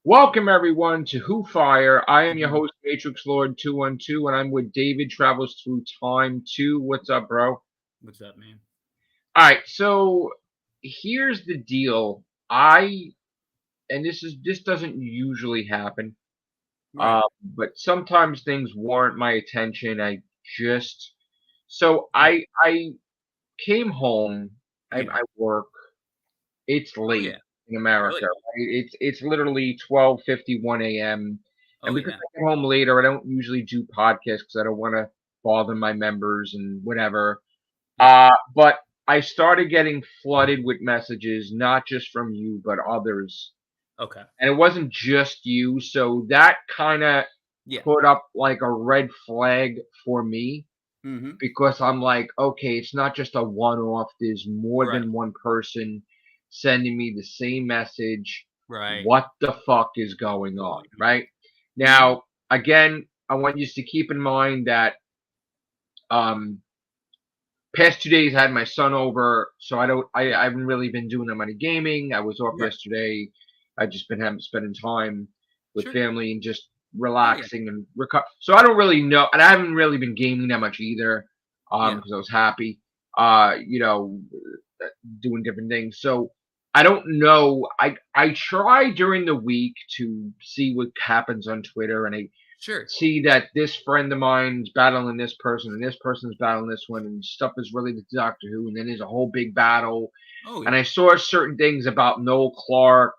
Welcome everyone to Who Fire. I am your Mhm. host Matrix Lord 212 and I'm with David Travels Through Time 2. What's up, bro? What's up, man? All right, so here's the deal. I and this doesn't usually happen. Right. But sometimes things warrant my attention. Just so Mm. I came home. Yeah. I work. It's Oh late yeah. in Really? America, right? It's literally 12:51 a.m. And Oh because yeah. I get home later, I don't usually do podcasts because I don't want to bother my members and whatever. Yeah. But I started getting flooded with messages, not just from you, but others. Okay. And it wasn't just you. So that kind of Yeah. put up like a red flag for me Mm-hmm. because I'm like, okay, it's not just a one off. There's more Right. than one person sending me the same message. Right. What the fuck is going on? Going on. Right Mm-hmm. now, again, I want you to keep in mind that um, past 2 days I had my son over, so I Yeah. haven't really been doing that many gaming. I was off Right. yesterday. I just been having spending time with Sure. Yeah. family and just Oh yeah. relaxing and recover. So I don't really know, and I haven't really been gaming that much either, Yeah. because I was happy, you know, doing different things. So I don't know. I try during the week to see what happens on Twitter, and I Sure. see that this friend of mine's battling this person and this person's battling this one and stuff is related to Doctor Who and then there's a whole big battle. Oh And yeah. I saw certain things about Noel Clark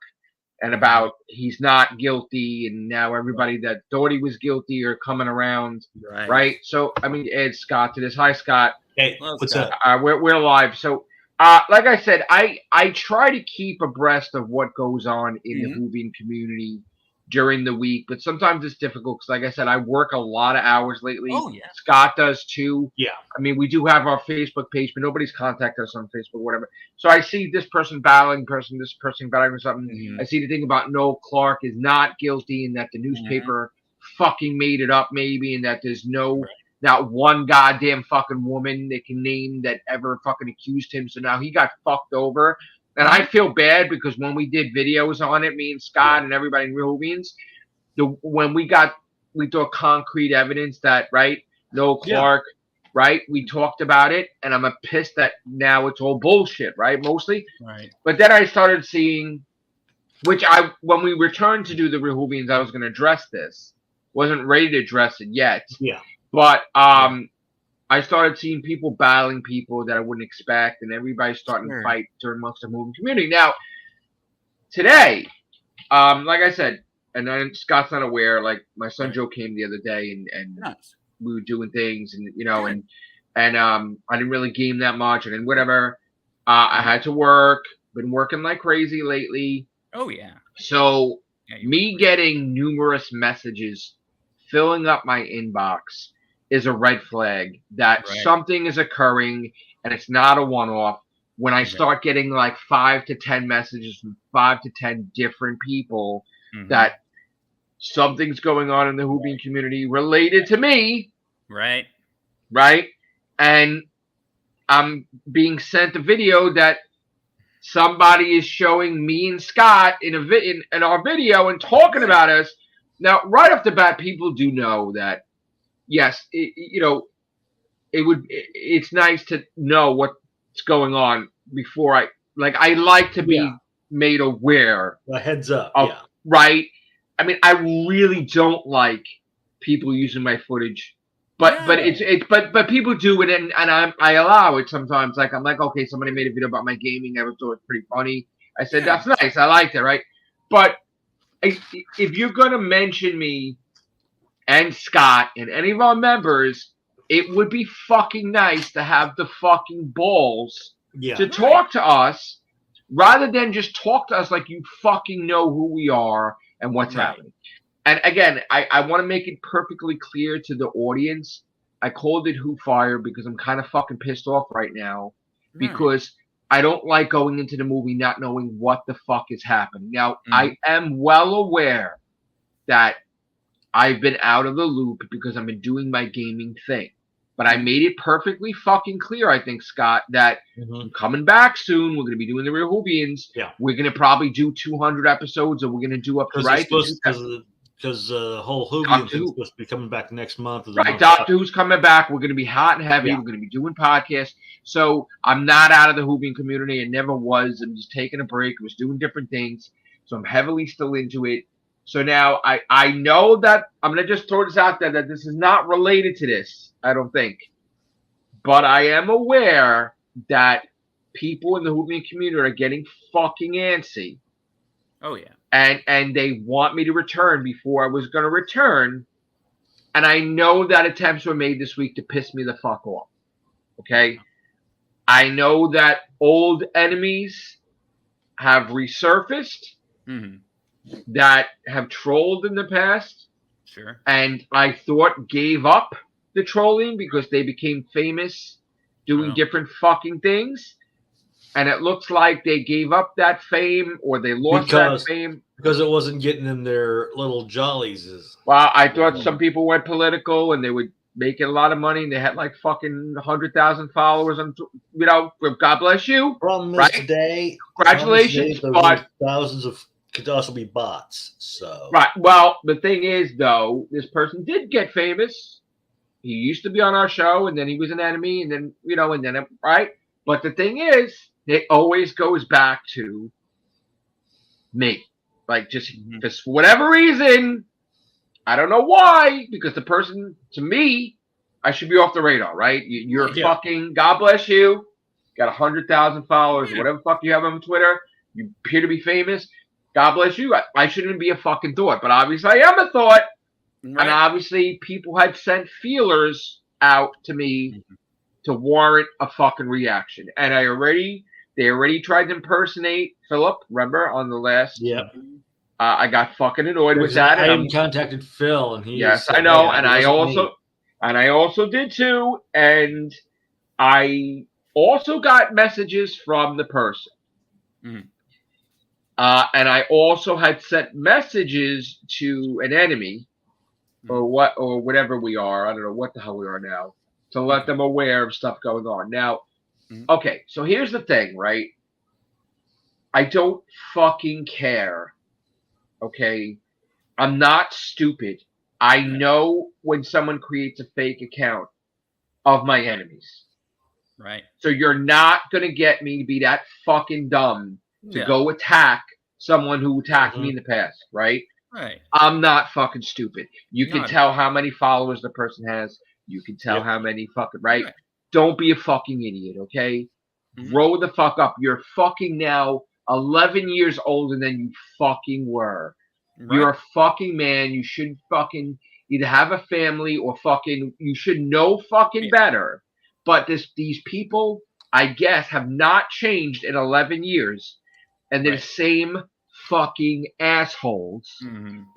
and Mm-hmm. about he's not guilty and now Right. everybody that thought he was guilty are coming around, Right. right? So I mean add Scott to this. Hi Scott. Hey, Well, what's Scott. up? We're live. So like I said, I try to keep abreast of what goes on in the Mm-hmm. Whovian community during the week, but sometimes it's difficult because, like I said, I work a lot of hours lately. Oh yeah. Scott does too. Yeah. I mean, we do have our Facebook page, but nobody's contacted us on Facebook, whatever. So I see this person battling person, this person battling something. Mm-hmm. I see the thing about Noel Clark is not guilty and that the Mm-hmm. newspaper fucking made it up, maybe, and that there's no Right. not one goddamn fucking woman they can name that ever fucking accused him. So now he got fucked over. And I Mm-hmm. feel bad because when we did videos on it, me and Yeah. Scott and everybody in Real Beans, when we thought concrete evidence that right, Noel Yeah. Clark, right? We talked about it, and I'm a pissed that now it's all bullshit, right? Mostly. Right. But then I started seeing, which I when we returned to do the Rehubians, I was going to address this. Wasn't ready to address it yet, Yeah. but Yeah. I started seeing people battling people that I wouldn't expect, and everybody starting to Sure. fight during amongst the moving community. Now, today, like I said, and then Scott's not aware. Like my son Right. Joe came the other day, and Nice. we were doing things, and Good. I didn't really game that much, and then whatever. I Mm-hmm. had to work. Been working like crazy lately. Oh yeah. So Yeah. You were me great. getting numerous messages filling up my inbox is a red flag that Right. something is occurring and it's not a one off. When I Right. start getting like 5 to 10 messages from 5 to 10 different people Mm-hmm. that something's going on in the hooping community related to me, Right. right? And I'm being sent a video that somebody is showing me and Scott in our video and talking Right. about us. Now, right off the bat, people do know that yes, it's nice to know what's going on before I like to Yeah. be made aware A heads up. of Yeah. right. I mean, I really don't like people using my footage. But Yeah. but people do it and I allow it sometimes. Like I'm like, okay, somebody made a video about my gaming. I thought it was pretty funny. I said Yeah. that's nice. I liked it, right? But if you're gonna mention me and Scott and any of our members, it would be fucking nice to have the fucking balls Yeah. to Right. talk to us rather than just talk to us like you fucking know who we are and what's Right. happening. And again, I want to make it perfectly clear to the audience. I called it Who Fire because I'm kind of fucking pissed off right now Right. because I don't like going into the movie not knowing what the fuck is happening. Now, Mm-hmm. I am well aware that I've been out of the loop because I've been doing my gaming thing. But I made it perfectly fucking clear, I think, Scott, that Mhm. I'm coming back soon. We're going to be doing the Real Hoovians. Yeah. We're going to probably do 200 episodes, or we're going to do up to Because the whole Hoovian Doctor thing's Who. supposed to be coming back next month. Or the Right, month Doctor Who's coming back. We're going to be hot and heavy. Yeah. We're going to be doing podcasts. So I'm not out of the Hoovian community. I never was. I'm just taking a break. I was doing different things. So I'm heavily still into it. So now I know that I'm going to just throw this out there that this is not related to this, I don't think. But I am aware that people in the Hoovian community are getting fucking antsy. Oh yeah. And they want me to return before I was going to return. And I know that attempts were made this week to piss me the fuck off. Okay? I know that old enemies have resurfaced, that have trolled in the past, Sure. and I thought gave up the trolling because they became famous doing different fucking things. And it looks like they gave up that fame or they lost that fame. Because it wasn't getting them their little jollies. Well, I thought some people went political and they were making a lot of money and they had like fucking 100,000 followers. On, God bless you. Problem is right? today, Congratulations. But thousands of could also be bots. So right. Well, the thing is, though, this person did get famous. He used to be on our show, and then he was an enemy, and then right. But the thing is, it always goes back to me. Like, just for whatever reason, I don't know why, because the person, to me, I should be off the radar, right? You're fucking, God bless you, got 100,000 followers, whatever the fuck you have on Twitter, you appear to be famous, God bless you. I shouldn't be a fucking thought, but obviously I am a thought, and obviously people had sent feelers out to me to warrant a fucking reaction, and they already tried to impersonate Philip, remember, on the last... I got fucking annoyed with that. I even contacted Phil, and he... Yes, I know, and I also did too, and I also got messages from the person. And I also had sent messages to an enemy, or whatever we are. I don't know what the hell we are now, to let them aware of stuff going on. Now, okay, so here's the thing, right? I don't fucking care. Okay, I'm not stupid. I know when someone creates a fake account of my enemies. Right. So you're not going to get me to be that fucking dumb to go attack someone who attacked me in the past, right? Right. I'm not fucking stupid. You can tell how many followers the person has. You can tell how many fucking, right? Don't be a fucking idiot, okay? Grow the fuck up. You're fucking now 11 years older than you fucking were. Right. You're a fucking man. You should fucking either have a family or fucking, you should know fucking better. But these people, I guess, have not changed in 11 years. And they're the same fucking assholes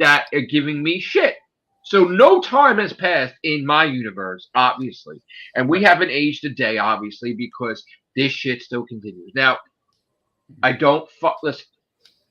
that are giving me shit. So no time has passed in my universe, obviously. And we haven't aged a day, obviously, because this shit still continues. Now, I don't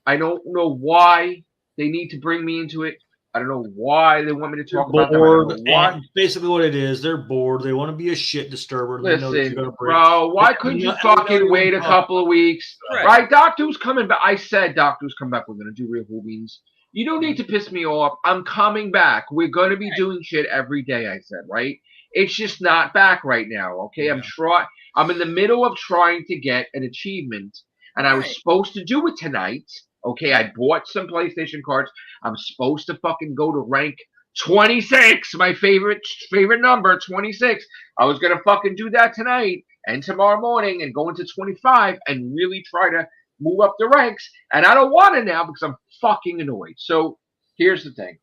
know why they need to bring me into it. I don't know why they want me to talk about that. Basically what it is, they're bored. They want to be a shit disturber. Listen, bro, why couldn't you fucking wait a couple of weeks? Right? Doctor Who's coming back. I said Doctor Who's coming back. We're going to do Real Hoovians. You don't need to piss me off. I'm coming back. We're going to be doing shit every day, I said, right? It's just not back right now, okay? I'm in the middle of trying to get an achievement, and I was supposed to do it tonight. Okay, I bought some PlayStation cards. I'm supposed to fucking go to rank 26, my favorite number, 26. I was going to fucking do that tonight and tomorrow morning and go into 25 and really try to move up the ranks. And I don't want to now because I'm fucking annoyed. So here's the thing.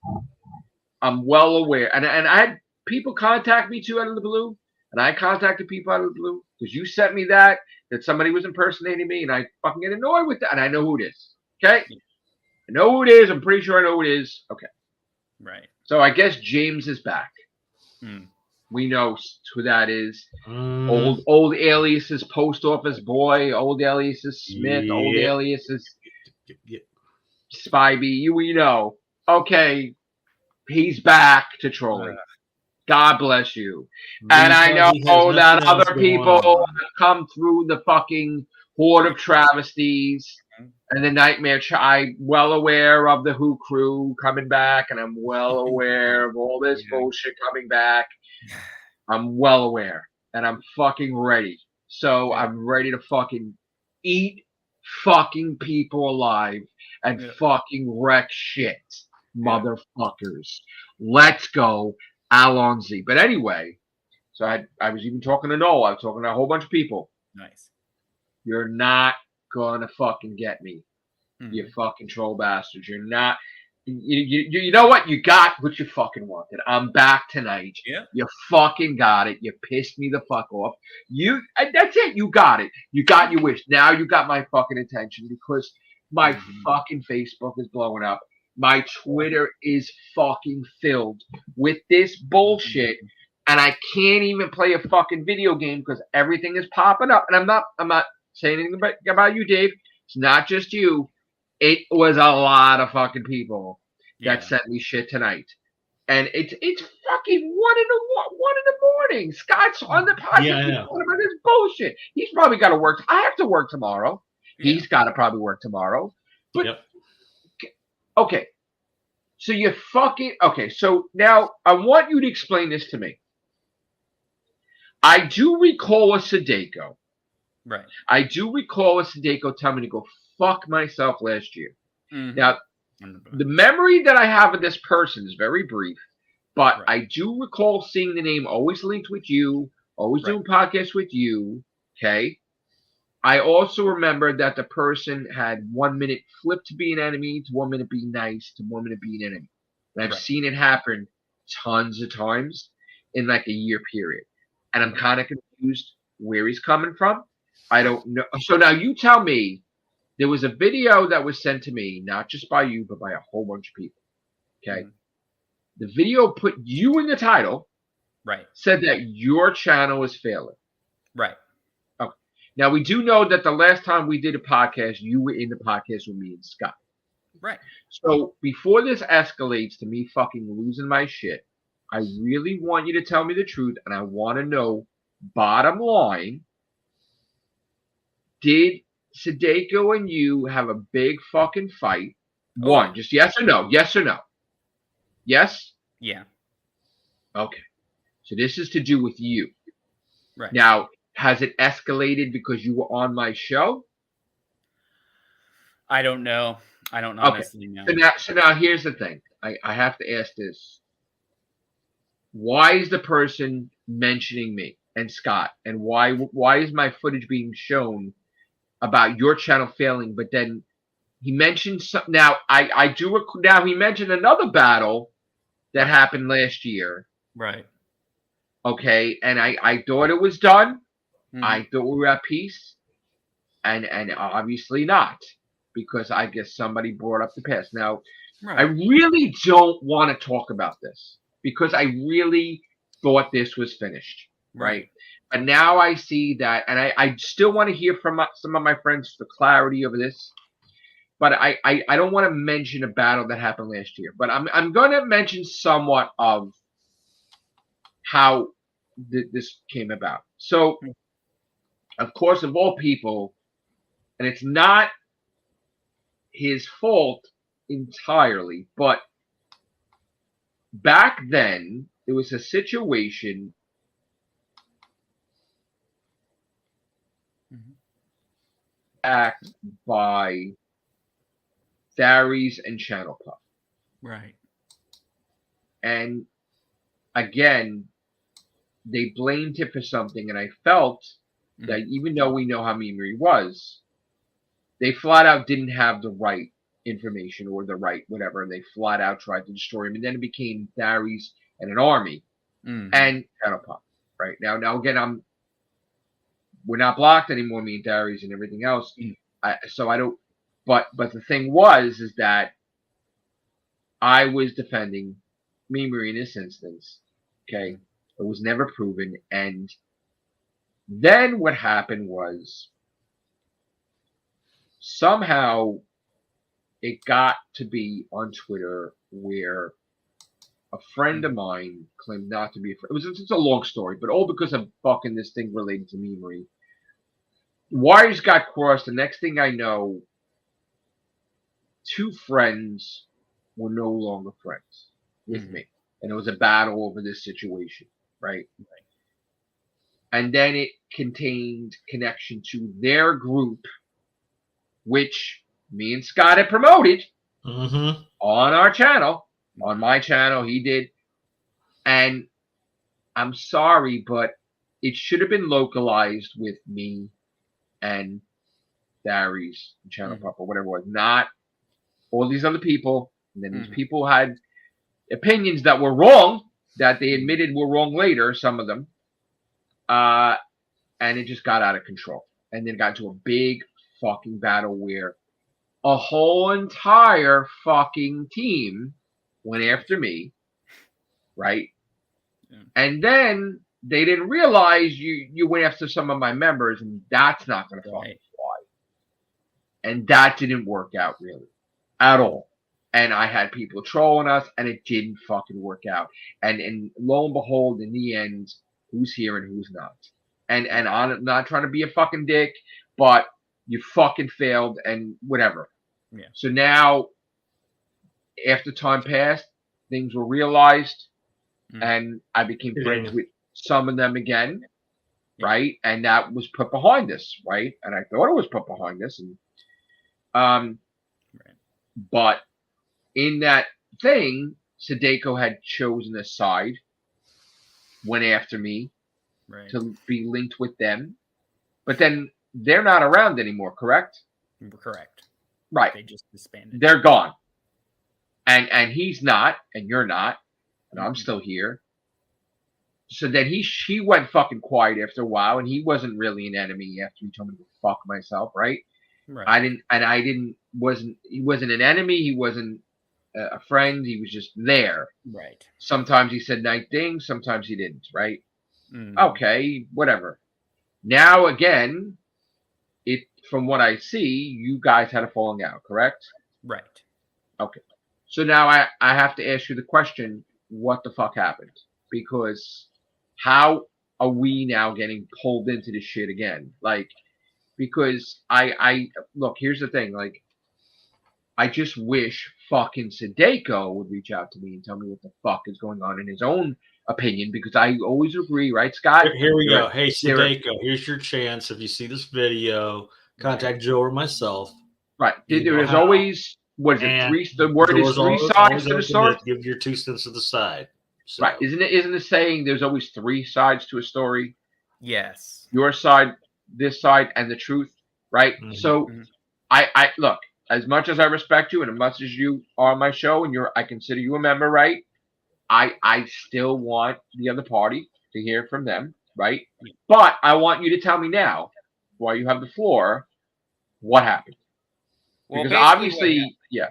I'm well aware. And I had people contact me too out of the blue. And I contacted people out of the blue because you sent me that somebody was impersonating me. And I fucking get annoyed with that. And I know who it is. Okay? I know who it is. I'm pretty sure I know who it is. Okay. Right. So I guess James is back. We know who that is. Old aliases, post office boy. Old aliases, Smith. Old aliases, Spivey. We know. Okay. He's back to trolling. God bless you. And I know He has that nothing else other going people on. have come through the fucking horde of travesties and the nightmare. I'm well aware of the Who crew coming back, and I'm well aware of all this bullshit coming back. I'm well aware, and I'm fucking ready. So Yeah. I'm ready to fucking eat fucking people alive and fucking wreck shit, motherfuckers. Let's go, Alonzi. But anyway, so I was even talking to Noel. I was talking to a whole bunch of people. Nice. You're not gonna fucking get me, Mhm. you fucking troll bastards. You're not. You know what? You got what you fucking wanted. I'm back tonight. Yeah. You fucking got it. You pissed me the fuck off. That's it. You got it. You got your wish. Now you got my fucking attention because my fucking Facebook is blowing up. My Twitter is fucking filled with this bullshit. And I can't even play a fucking video game because everything is popping up. And I'm not saying anything about you, Dave. It's not just you. It was a lot of fucking people that sent me shit tonight. And it's fucking 1 in the morning. Scott's on the podcast. Yeah, I know. Talking about this bullshit. He's probably got to work. I have to work tomorrow. Yeah. He's got to probably work tomorrow. But Yep. okay. So you fucking okay. So now I want you to explain this to me. I do recall a Sadeko. Right. I do recall a Sadeko telling me to go fuck myself last year. Mhm. Now, the memory that I have of this person is very brief, but Right. I do recall seeing the name always linked with you, always Right. doing podcasts with you. Okay. I also remember that the person had 1 minute flipped to be an enemy, to 1 minute be nice, to 1 minute be an enemy. And I've Right. seen it happen tons of times in like a year period. And I'm kind of confused where he's coming from. I don't know. So now you tell me, there was a video that was sent to me, not just by you, but by a whole bunch of people. Okay. Mhm. The video put you in the title, Right. said that your channel is failing. Right. Okay. Now, we do know that the last time we did a podcast, you were in the podcast with me and Scott. Right. So before this escalates to me fucking losing my shit, I really want you to tell me the truth, and I want to know, bottom line, did Sadeko and you have a big fucking fight? One, just yes or no. Yes or no. Yes? Yeah. Okay. So this is to do with you. Right. Now, has it escalated because you were on my show? I don't know. I don't Okay. honestly know. So now here's the thing. I have to ask this. Why is the person mentioning me and Scott? And why is my footage being shown about your channel failing? But then he mentioned something. Now now he mentioned another battle that happened last year. Right. Okay, and I thought it was done. Mhm. I thought we were at peace, and obviously not, because I guess somebody brought up the past. Now, Right. I really don't want to talk about this because I really thought this was finished, right? But now I see that, and I still want to hear from some of my friends for clarity over this. But I don't want to mention a battle that happened last year. But I'm going to mention somewhat of how this came about. So, of course, of all people, and it's not his fault entirely, but back then there was a situation act by Tharies and Channel Puff. Right. And again, they blamed him for something, and I felt that even though we know how Mimiri was, they flat out didn't have the right information or the right whatever, and they flat out tried to destroy him. And then it became Tharies and an army and Channel Puff. Right now again, we're not blocked anymore, me and Tharies and everything else. So I don't. But the thing is that I was defending Mimiri in this instance. Okay. It was never proven. And then what happened was somehow it got to be on Twitter where a friend of mine claimed not to be a friend. It's a long story, but all because of fucking this thing related to me, Marie. Wires got crossed. The next thing I know, two friends were no longer friends with me. And it was a battle over this situation, right? And then it contained connection to their group, which me and Scott had promoted on our channel. On my channel, he did. And I'm sorry, but it should have been localized with me and Darius, Channel Papa, whatever it was. Not all these other people. And then these people had opinions that were wrong, that they admitted were wrong later, some of them. And it just got out of control. And then got to a big fucking battle where a whole entire fucking team went after me, right? Yeah. And then they didn't realize you went after some of my members, and that's not going to fucking fly. And that didn't work out really at all. And I had people trolling us, and it didn't fucking work out. And lo and behold, in the end, who's here and who's not. And I'm not trying to be a fucking dick, but you fucking failed and whatever. Yeah. So now, after time passed, things were realized, and I became friends with some of them again, right? And that was put behind us, right? And I thought it was put behind us, and but in that thing, Sadeko had chosen a side, went after me to be linked with them, but then they're not around anymore, correct? Correct. Right. They just disbanded. They're gone. And he's not, and you're not, and I'm still here. So then he went fucking quiet after a while, and he wasn't really an enemy after he told me to fuck myself, right? Right. He wasn't an enemy, he wasn't a friend, he was just there. Right. Sometimes he said nice things, sometimes he didn't, right? Okay, whatever. Now again, from what I see, you guys had a falling out, correct? Right. Okay. So now I have to ask you the question, what the fuck happened? Because how are we now getting pulled into this shit again? Like, because I look, here's the thing, like, I just wish fucking Sadeko would reach out to me and tell me what the fuck is going on in his own opinion, because I always agree, right, Scott? Here we go. Hey, Sadeko, here's your chance. If you see this video, contact Joe or myself. Right. There's always, what is it? The word is three sides to the story. Give your 2 cents to the side. So. Right. Isn't it saying there's always 3 sides to a story? Yes. Your side, this side, and the truth, right? So I look, as much as I respect you and as much as you are on my show and I consider you a member, right? I still want the other party to hear from them, right? But I want you to tell me now, while you have the floor, what happened. Well, because obviously, yeah.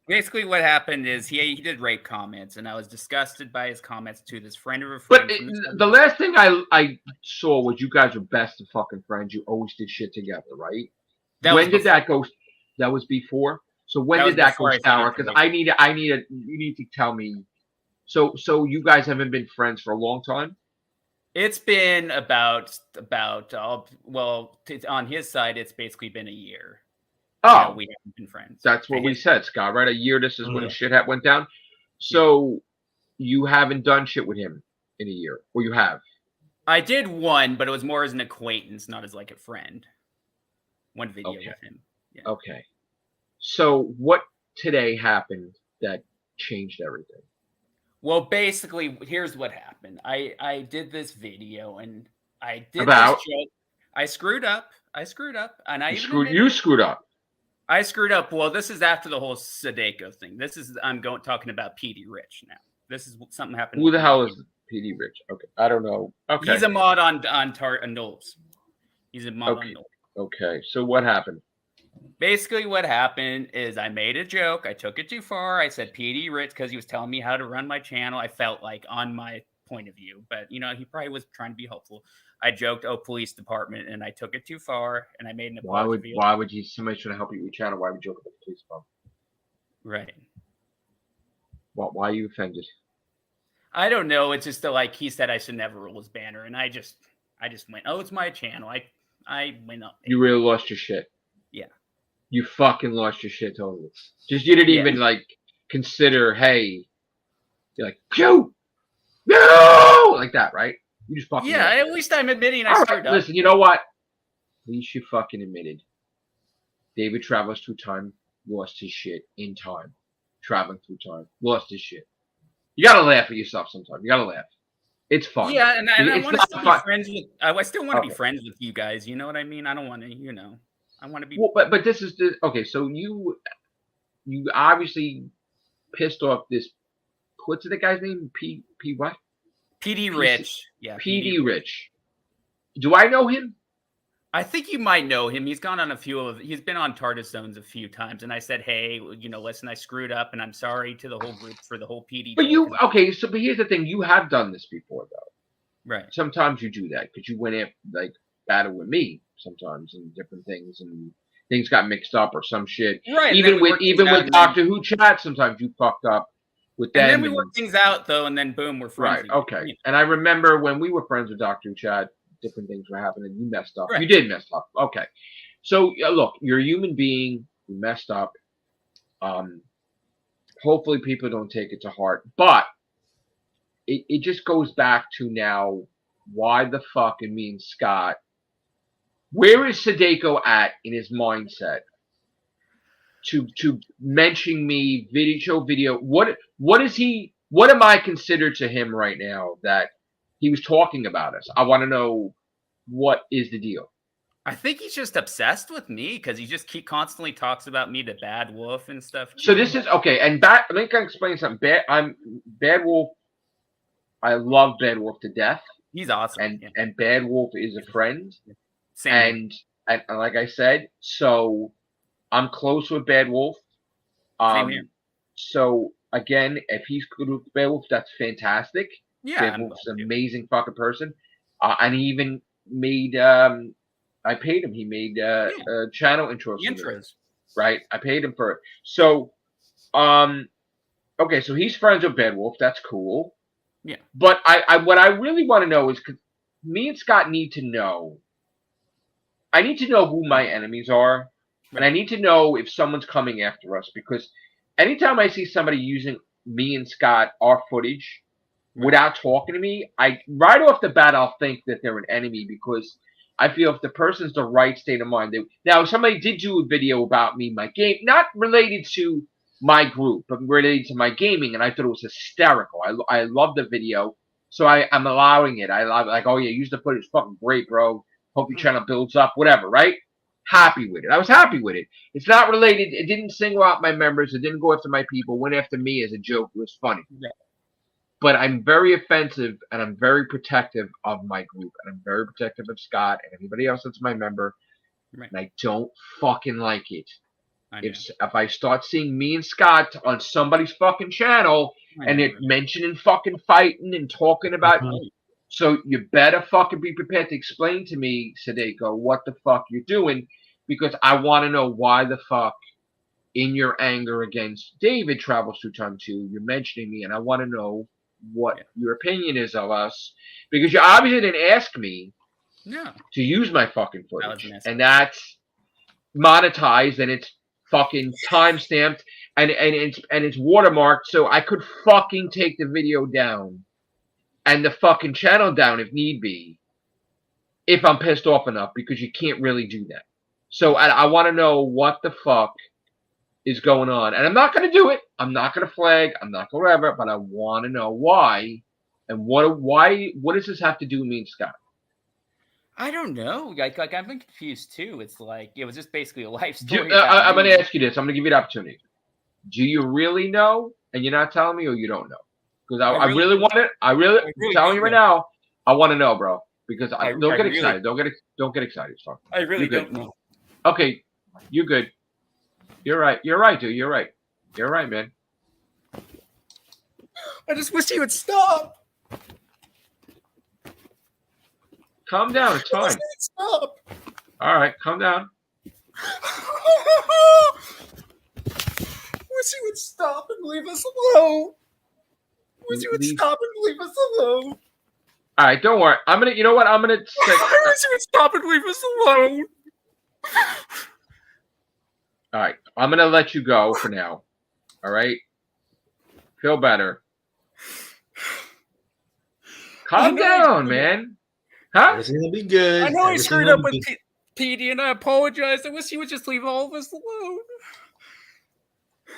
Basically, what happened is he did rape comments, and I was disgusted by his comments to this friend of a friend. But the last thing I saw was you guys were best of fucking friends. You always did shit together, right? When did that go? That was before. So when did that go sour? Because you need to tell me. So you guys haven't been friends for a long time? It's been about on his side, it's basically been a year. Oh, we haven't been friends. That's what we said, Scott, right? A year, this is when shit went down. So you haven't done shit with him in a year, or you have? I did one, but it was more as an acquaintance, not as like a friend. One video with him. Yeah. Okay. So what today happened that changed everything? Well, basically, here's what happened. I did this video, and I did this joke. I screwed up, and you screwed up. I screwed up. Well, this is after the whole Sadeko thing. I'm talking about PD Rich now. This is something happened. Who the hell is PD Rich? Okay, I don't know. Okay, he's a mod on Knowles. He's a mod on Knowles. Okay, so what happened? Basically, what happened is I made a joke. I took it too far. I said PD Rich because he was telling me how to run my channel. I felt like on my point of view, but he probably was trying to be helpful. I joked, police department, and I took it too far, and I made an apology. Why would somebody trying to help you with your channel? Why would you joke about the police department? Right. Why are you offended? I don't know. It's just like he said I should never rule his banner, and I just went, oh, it's my channel. I went up. You really lost your shit. Yeah. You fucking lost your shit totally. Just you didn't even like consider, hey, you're like, phew, no, like that, right? You just fucking at least I'm admitting I screwed up. Listen, you know what? At least you fucking admitted. David travels through time, lost his shit in time. Traveling through time, lost his shit. You gotta laugh at yourself sometimes. You gotta laugh. It's fun. Yeah, and I want to still be friends with. I still want to be friends with you guys. You know what I mean? I don't want to. I want to be. Well, but this is the okay. So you obviously pissed off this. What's the guy's name? P what? PD Rich. Yeah. PD Rich. Do I know him? I think you might know him. He's gone on he's been on TARDIS Zones a few times, and I said, hey, listen, I screwed up, and I'm sorry to the whole group for the whole PD. But but here's the thing: you have done this before, though. Right. Sometimes you do that because you went in like battle with me sometimes and different things, and things got mixed up or some shit. Right. Even with Doctor Who chat, sometimes you fucked up with them. And then we worked things out, though, and then boom, we're friends. Right. Okay. And I remember when we were friends with Doctor Who chat, different things were happening. You messed up. Right. You did mess up. Okay. So look, you're a human being. You messed up. Hopefully people don't take it to heart, but it just goes back to now, why the fuck, and me and Scott, where is Sadeko at in his mindset to mention me video? What am I considered to him right now that he was talking about us? I want to know, what is the deal? I think he's just obsessed with me because he just constantly talks about me to Bad Wolf and stuff. So this is okay. And let me explain something. Bad Wolf. I love Bad Wolf to death. He's awesome. And Bad Wolf is a friend. Same. And like I said, so I'm close with Bad Wolf. Same here. So again, if he's good with Bad Wolf, that's fantastic. Yeah, Bad Wolf's an amazing fucking person. And he even made I paid him. He made channel intros. Right? I paid him for it. So okay, so he's friends with Bad Wolf. That's cool. Yeah. But what I really want to know is, because me and Scott need to know. I need to know who my enemies are. And I need to know if someone's coming after us, because anytime I see somebody using me and Scott, our footage, without talking to me, right off the bat, I'll think that they're an enemy, because I feel if the person's the right state of mind. Now, somebody did do a video about me, my game, not related to my group, but related to my gaming, and I thought it was hysterical. I love the video, so I'm allowing it. I love like, oh yeah, use the footage, it's fucking great, bro. Hope your channel builds up, whatever, right? Happy with it. I was happy with it. It's not related. It didn't single out my members. It didn't go after my people. Went after me as a joke. It was funny. Yeah. But I'm very offensive, and I'm very protective of my group, and I'm very protective of Scott and everybody else that's my member. Right. And I don't fucking like it. If I start seeing me and Scott on somebody's fucking channel and it mentioning fucking fighting and talking about, so you better fucking be prepared to explain to me, Sadeko, what the fuck you're doing, because I want to know why the fuck, in your anger against David Travels Through Time 2, you're mentioning me, and I want to know what your opinion is of us, because you obviously didn't ask me to use my fucking footage, and that's monetized, and it's fucking time stamped, and it's watermarked, so I could fucking take the video down and the fucking channel down if need be, if I'm pissed off enough, because you can't really do that. So I want to know what the fuck is going on, and I'm not going to do it. I'm not going to flag. I'm not going to whatever, but I want to know why, and what does this have to do with me and Scott? I don't know. Like I've been confused too. It's like it was just basically a life story. I'm going to ask you this. I'm going to give you the opportunity. Do you really know, and you're not telling me, or you don't know? Because I really want it. I'm telling you right now. I want to know, bro. Because don't get excited. Don't get excited. It's fine. I really don't know. Okay, you're good. You're right. You're right, dude. You're right. You're right, man. I just wish he would stop. Calm down. It's fine. Stop. All right, calm down. Wish he would stop and leave us alone. wish you would Leave. stop and leave us alone. All right, don't worry. I'm gonna. You know what? I'm gonna. I wish you would stop and leave us alone. All right, I'm gonna let you go for now. All right. Feel better. Calm down, man. Huh? Everything will be good. I know I Everything screwed will up with be- Petey, and I apologize. I wish you would just leave all of us alone.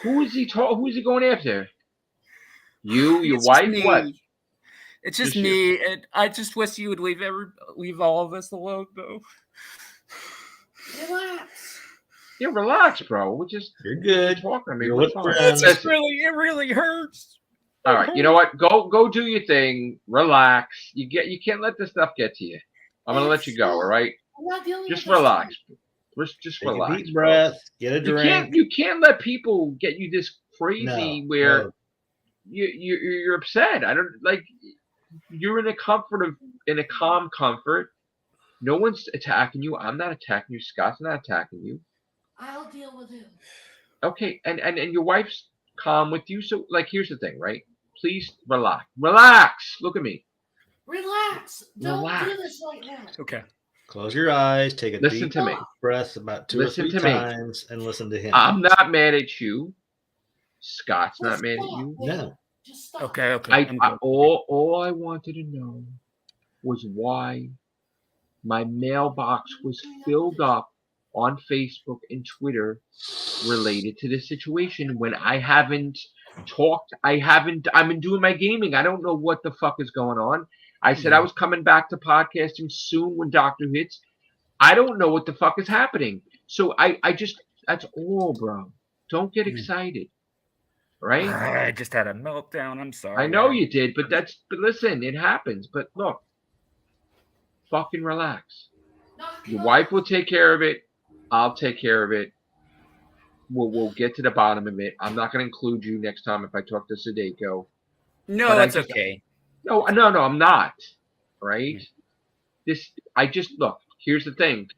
Who is he? Who is he going after? You, your It's just wife, me. what? It's just Just me, and I just wish you would leave all of us alone, though. Relax. Yeah, relax, bro. We're just You're good. talking. I mean, You're we're with fine. friends. It really hurts. All right, you know what? Go do your thing. Relax. You can't let this stuff get to you. I'm gonna let you go. All right. I'm not dealing Just with this relax. tonight. Just Take a relax. deep bro. breath. Get a drink. You can't let people get you this crazy where no. you're upset. I don't like. You're in a calm comfort. No one's attacking you. I'm not attacking you. Scott's not attacking you. I'll deal with him. Okay, and your wife's calm with you. So like, here's the thing, right? Please relax. Relax. Look at me. Relax. Don't Relax. do this right now. Okay. Close your eyes. Take a Listen deep to me. breath about 2 Listen or 3 to me. times and listen to him. I'm not mad at you. Scott's not Just mad at stop. you. No. Just stop. Okay. All I wanted to know was why my mailbox was filled up on Facebook and Twitter related to this situation when I haven't talked. I've been doing my gaming. I don't know what the fuck is going on. I said I was coming back to podcasting soon when Doctor hits. I don't know what the fuck is happening. So I just, that's all, bro. Don't get excited. Right? I just had a meltdown. I'm sorry. I know you did, but listen, it happens. But look, fucking relax. Knock it Your off. wife will take care of it. I'll take care of it. We'll get to the bottom of it. I'm not going to include you next time if I talk to Sadeko. No, But that's okay. No, I'm not. Right? Look, here's the thing.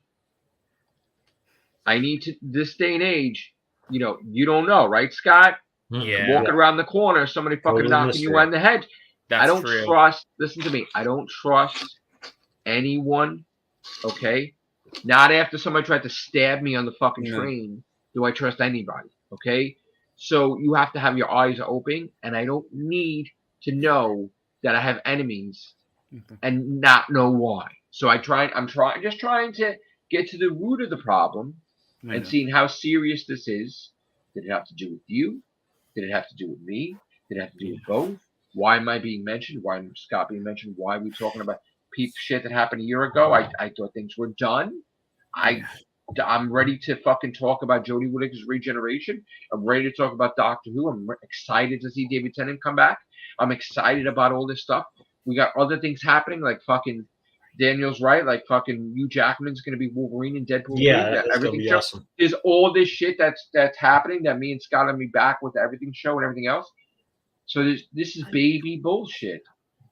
I need to, this day and age, you don't know, right, Scott? Yeah. Walking around the corner, somebody fucking Totally knocking missed you it. on the head. That's I don't true. trust, listen to me, I don't trust anyone, okay? Not after somebody tried to stab me on the fucking No. train do I trust anybody, okay? So you have to have your eyes open, and I don't need to know that I have enemies and not know why. So I'm just trying to get to the root of the problem and seeing how serious this is. Did it have to do with you? Did it have to do with me? Did it have to do with both? Why am I being mentioned? Why am Scott being mentioned? Why are we talking about shit that happened a year ago? I thought things were done. I'm ready to fucking talk about Jodie Whittaker's regeneration. I'm ready to talk about Doctor Who. I'm excited to see David Tennant come back. I'm excited about all this stuff. We got other things happening, like fucking Daniel's right, like fucking Hugh Jackman's gonna be Wolverine and Deadpool. Yeah, 3, that's gonna everything be show. awesome. There's all this shit that's happening that me and Scott and me back with the everything show and everything else. So this is baby bullshit.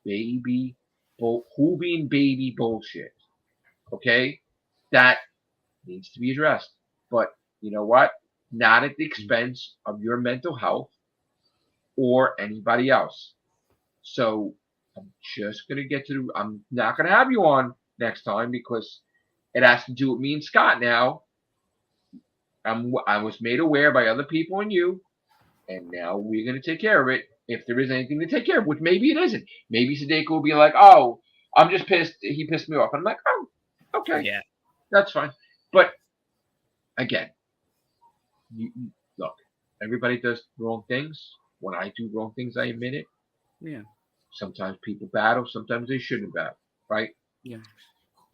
Who being baby bullshit. Okay? That needs to be addressed. But you know what? Not at the expense of your mental health or anybody else. So I'm just gonna I'm not gonna have you on next time because it has to do with me and Scott now. I was made aware by other people and you, and now we're gonna take care of it. If there is anything to take care of, which maybe it isn't. Maybe Sadeko will be like, "Oh, I'm just pissed. He pissed me off." I'm like, "Oh, okay, Yeah. that's fine." But again, look, everybody does wrong things. When I do wrong things, I admit it. Yeah. Sometimes people battle, sometimes they shouldn't battle, right? Yeah.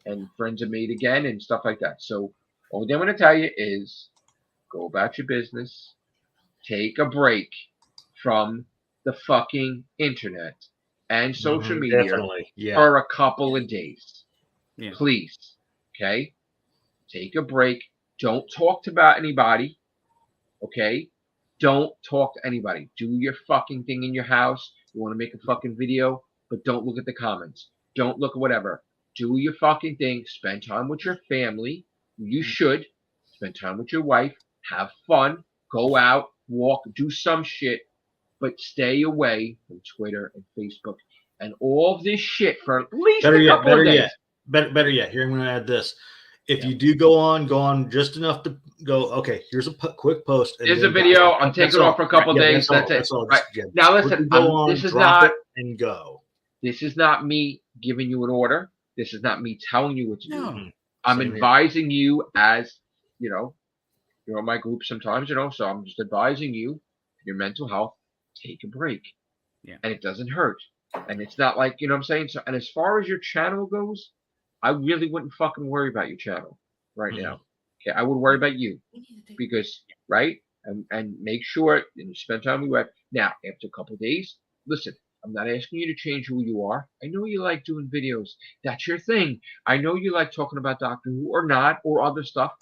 And friends are made again and stuff like that. So only thing I'm going to tell you is go about your business. Take a break from the fucking internet and social media Definitely. Yeah. for a couple of days. Yeah. Please. Okay? Take a break. Don't talk about anybody. Okay? Don't talk to anybody. Do your fucking thing in your house. You want to make a fucking video, but don't look at the comments. Don't look at whatever. Do your fucking thing. Spend time with your family. You should. Spend time with your wife. Have fun. Go out. Walk. Do some shit. but stay away from Twitter and Facebook and all of this shit for at least Better a yet, couple of days. better yet. Here, I'm going to add this. If Yeah. you do go on just enough to go, okay, here's a quick post. And Here's then, a video. guys, I'm that's taking off for a couple of Yeah, days. That's it. That's all. Right. Just, Now quickly listen, go on, this is drop not it, and go. this is not me giving you an order. This is not me telling you what to do. No. I'm Same here. advising you as, you're in my group sometimes, so I'm just advising you, your mental health, take a break. Yeah. And it doesn't hurt. And it's not like, you know what I'm saying? So, and as far as your channel goes, I really wouldn't fucking worry about your channel right now. Okay. I would worry about you We need to take because, right? And make sure and you spend time with you. Now, after a couple of days, listen, I'm not asking you to change who you are. I know you like doing videos. That's your thing. I know you like talking about Doctor Who or not or other stuff.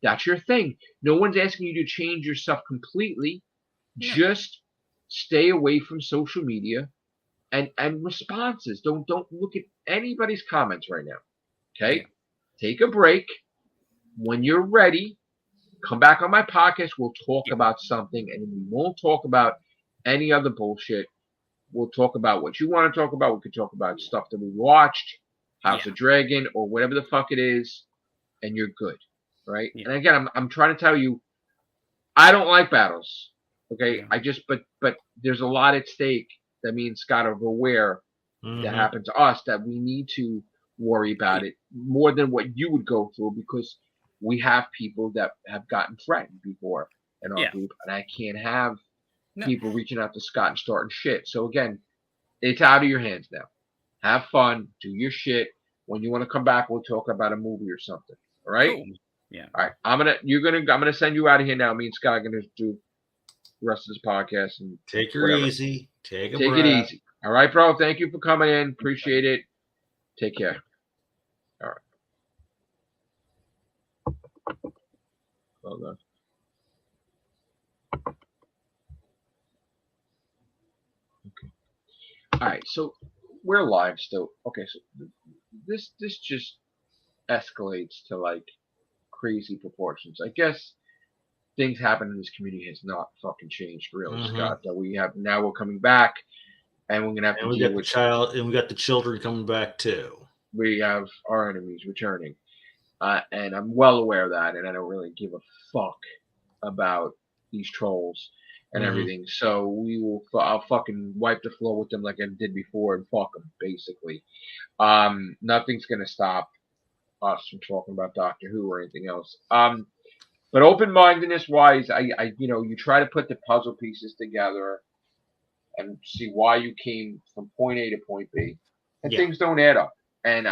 That's your thing. No one's asking you to change your stuff completely. No. Just stay away from social media and responses. Don't look at anybody's comments right now. Okay? Yeah. Take a break. When you're ready, come back on my podcast. We'll talk about something, and we won't talk about any other bullshit. We'll talk about what you want to talk about. We could talk about stuff that we watched, House of Dragon, or whatever the fuck it is, and you're good, right? Yeah. And again, I'm trying to tell you, I don't like battles. Okay, Yeah. I just but there's a lot at stake that me and Scott are aware that happened to us that we need to worry about it more than what you would go through because we have people that have gotten threatened before in our group, and I can't have people reaching out to Scott and starting shit. So again, it's out of your hands now. Have fun, do your shit. When you want to come back, we'll talk about a movie or something. All right? Cool. Yeah. All right. I'm gonna send you out of here now. Me and Scott are gonna do the rest of this podcast and Take her whatever. easy. Take it easy. All right, bro. Thank you for coming in. Appreciate it. Take care. All right. Well done. Okay. All right. So we're live still. Okay. So this just escalates to like crazy proportions. I guess things happen in this community has not fucking changed really, Scott. That we're coming back, and we're gonna have to deal with we got the children coming back too. We have our enemies returning, and I'm well aware of that, and I don't really give a fuck about these trolls and everything. So I'll fucking wipe the floor with them like I did before and fuck them basically. Nothing's gonna stop us from talking about Doctor Who or anything else. But open-mindedness wise, I you try to put the puzzle pieces together and see why you came from point A to point B, and things don't add up. And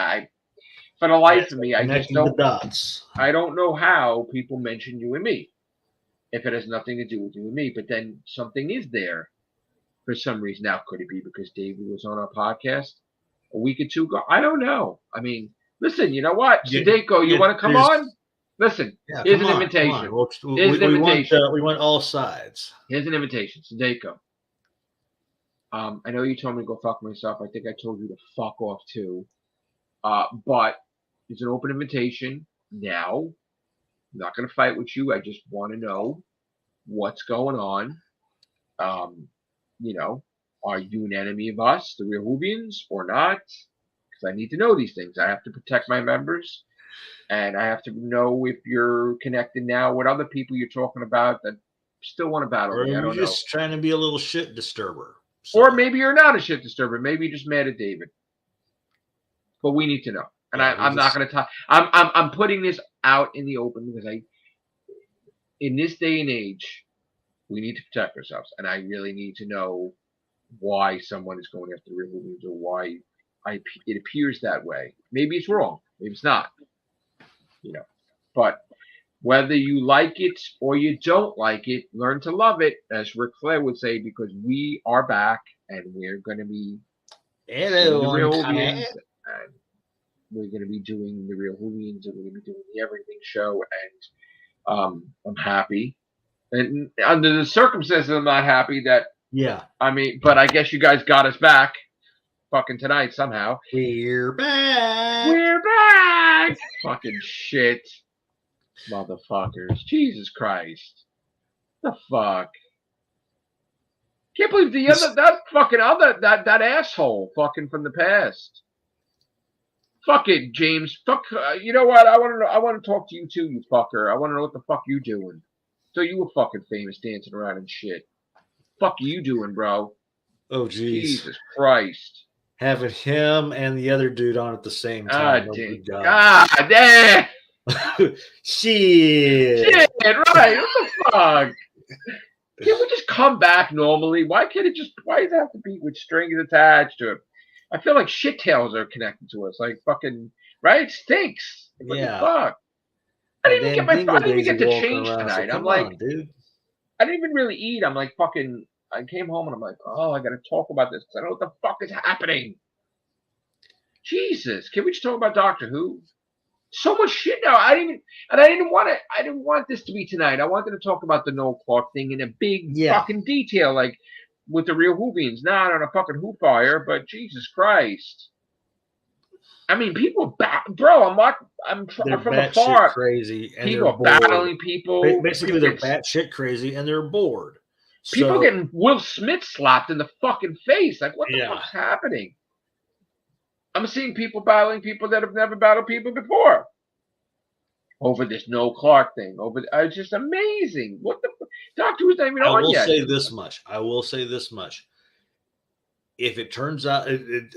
for the life of me, I just don't. The dots. I don't know how people mention you and me if it has nothing to do with you and me. But then something is there for some reason. Now, could it be because David was on our podcast a week or two ago? I don't know. I mean, listen. You know what, Sadeko, you want to come on? Listen, here's an invitation. Here's an invitation. We want all sides. Here's an invitation, Sadeko. I know you told me to go fuck myself. I think I told you to fuck off too. But it's an open invitation now. I'm not going to fight with you. I just want to know what's going on. Are you an enemy of us, the Real Whovians, or not? Because I need to know these things. I have to protect my members. And I have to know if you're connected now with other people you're talking about that still want to battle me. I don't know. You're just trying to be a little shit disturber. So. Or maybe you're not a shit disturber. Maybe you're just mad at David. But we need to know. And I'm not going to talk. I'm putting this out in the open because in this day and age, we need to protect ourselves. And I really need to know why someone is going after the Real Whovians or why it appears that way. Maybe it's wrong. Maybe it's not. But whether you like it or you don't like it, learn to love it, as Ric Flair would say, because we are back and we're going to be the Real Whovians, and we're going to be doing the Real Whovians, and we're going to be doing the Everything Show, and I'm happy. And under the circumstances, I'm not happy that. Yeah. I mean, but I guess you guys got us back, fucking tonight somehow. We're back. We're back. Fucking shit. Motherfuckers. Jesus Christ. The fuck? Can't believe that asshole fucking from the past. Fuck it, James. Fuck. You know what? I want to talk to you too, you fucker. I want to know what the fuck you doing. So you were fucking famous dancing around and shit. Fuck you doing, bro? Oh, geez. Jesus Christ. Having him and the other dude on at the same time. Oh, good God. God damn. Shit. Shit, right. What the fuck? Can't we just come back normally? Why does it have to be with strings attached to it? I feel like shit tails are connected to us. Like fucking, right? It stinks. What the fuck? I didn't even get to change tonight. I'm like, dude. I didn't even really eat. I'm like, fucking, I came home and I'm like, oh, I got to talk about this because I don't know what the fuck is happening. Jesus. Can we just talk about Doctor Who? So much shit now. I didn't want this to be tonight. I wanted to talk about the Noel Clarke thing in a big fucking detail, like with the real Whovians, not on a fucking Who fire, but Jesus Christ. I mean, people bro, I'm from afar. Crazy. And people battling people. Basically, they're batshit crazy and they're bored. People getting Will Smith slapped in the fucking face. Like, what the fuck's happening? I'm seeing people battling people that have never battled people before over this Noel Clarke thing. It's just amazing. What the Doctor Who's not even on yet. I will say this much. If it turns out,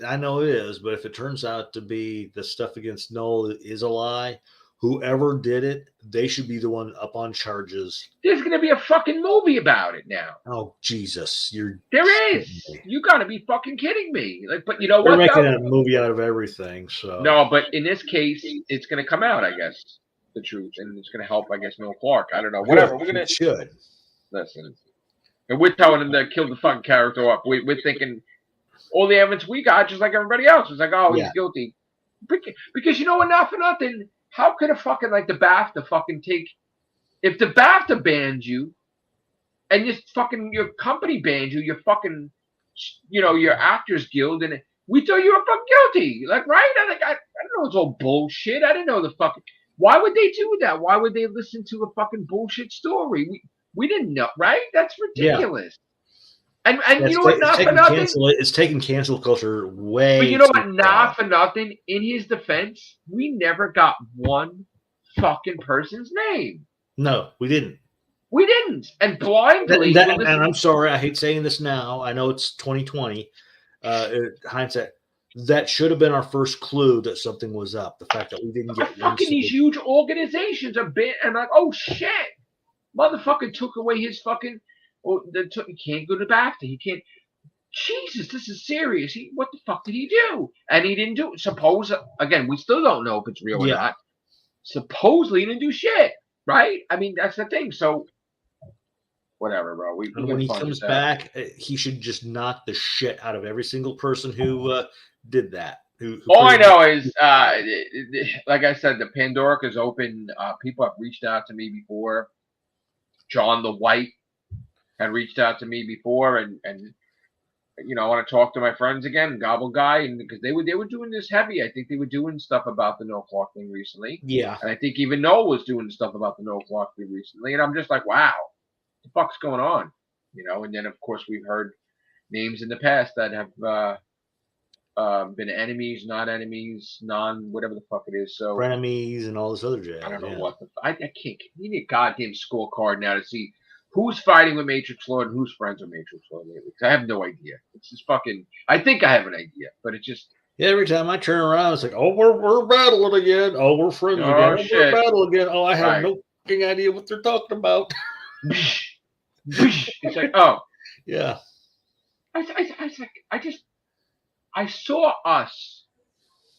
I know it is, but if it turns out to be the stuff against Noel is a lie, whoever did it, they should be the one up on charges. There's going to be a fucking movie about it now. Oh, Jesus. There is. You got to be fucking kidding me. Like, but you know what? They're making a movie out of everything. So no, but in this case, it's going to come out, I guess, the truth. And it's going to help, I guess, Noel Clarke. I don't know. Whatever. It should. Listen. And we're telling him to kill the fucking character off. We're thinking all the evidence we got, just like everybody else, was like, oh, he's guilty. Because you know what? Not for nothing. How could a fucking, like, the BAFTA fucking take, if the BAFTA bans you and your company bans you, your fucking, your Actors Guild, and we thought you were fucking guilty. Like, right? I don't know, it's all bullshit. I didn't know the fucking, why would they do that? Why would they listen to a fucking bullshit story? We didn't know, right? That's ridiculous. And you know what? Not for nothing. It's taking cancel culture way. But you know what? Not for nothing. In his defense, we never got one fucking person's name. No, we didn't. We didn't. And blindly. And I'm sorry. I hate saying this now. I know it's 2020. Hindsight. That should have been our first clue that something was up. The fact that we didn't get fucking these huge organizations are bit and like, oh shit, motherfucker took away his fucking. He can't go to BAFTA. He can't. Jesus, this is serious. What the fuck did he do? And he didn't do it. Again, we still don't know if it's real or not. Supposedly he didn't do shit, right? I mean, that's the thing. So, whatever, bro. When he comes back, he should just knock the shit out of every single person who did that. All I know is, like I said, the Pandora is open. People have reached out to me before. John the White had reached out to me before, and I want to talk to my friends again, Gobble Guy, and because they were doing this heavy. I think they were doing stuff about the Noel Clarke thing recently. Yeah, and I think even Noel was doing stuff about the Noel Clarke thing recently, and I'm just like, wow, what the fuck's going on? And then of course we've heard names in the past that have been enemies, not enemies, whatever the fuck it is. So frenemies and all this other jazz. I don't know what I can't. You need a goddamn scorecard now to see who's fighting with Matrix Lord and who's friends with Matrix Lord lately. I have no idea. It's just fucking. I think I have an idea, but it just. Yeah, every time I turn around, it's like, oh, we're battling again. Oh, we're friends again. Oh, we're battling again. Oh, I have no fucking idea what they're talking about. It's like, oh, yeah. I saw us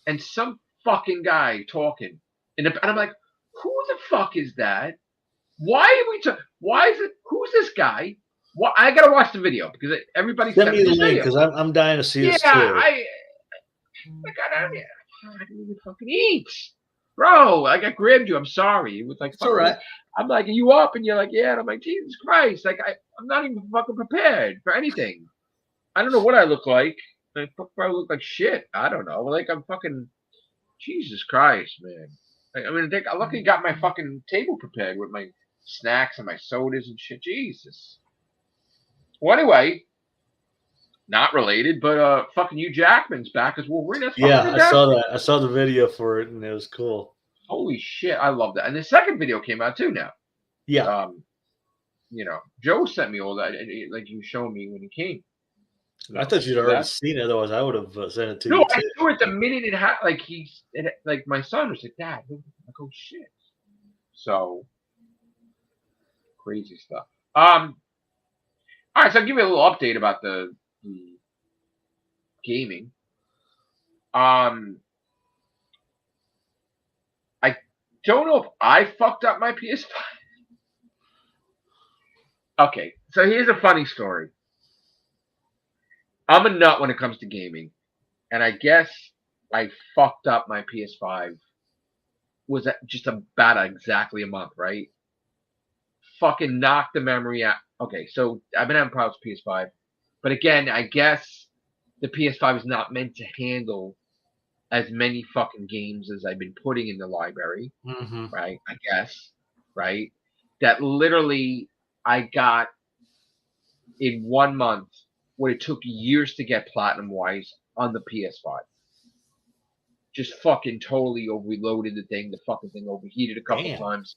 and some fucking guy talking, and I'm like, who the fuck is that? Why are we talking? Why is it? Who's this guy? What? I gotta watch the video because everybody sent me the link because I'm dying to see this too. I didn't even fucking eat, bro. Like I grabbed you. I'm sorry. It was like, it's all right. I'm like, are you up? And you're like, yeah. And I'm like, Jesus Christ. Like I'm not even fucking prepared for anything. I don't know what I look like. I probably look like shit. I don't know. Like I'm fucking Jesus Christ, man. I mean, I luckily got my fucking table prepared with my snacks and my sodas and shit. Jesus. Well, anyway, Not related, but fucking Hugh Jackman's back as Wolverine. That's fucking Yeah, I fantastic. saw that. I saw the video for it, and it was cool. Holy shit, I love that. And the second video came out too now. Yeah, Joe sent me all that, like you showed me when he came. I thought you'd already That- seen it. Otherwise, I would have sent it to No, you I too. saw it the minute it happened. Like my son was like, "Dad," I'm like, "Oh shit!" So crazy stuff. All right, so I'll give you a little update about the gaming. I don't know if I fucked up my PS5. Okay, so here's a funny story. I'm a nut when it comes to gaming, and I guess I fucked up my PS5. Was that just about exactly a month, right? Fucking knocked the memory out. Okay, so I've been having problems with PS5, but again, I guess the PS5 is not meant to handle as many fucking games as I've been putting in the library, Mm-hmm. right? I guess, right? That literally I got in 1 month what it took years to get platinum wise on the PS5. Just fucking totally overloaded the thing. The fucking thing overheated a couple Damn. times.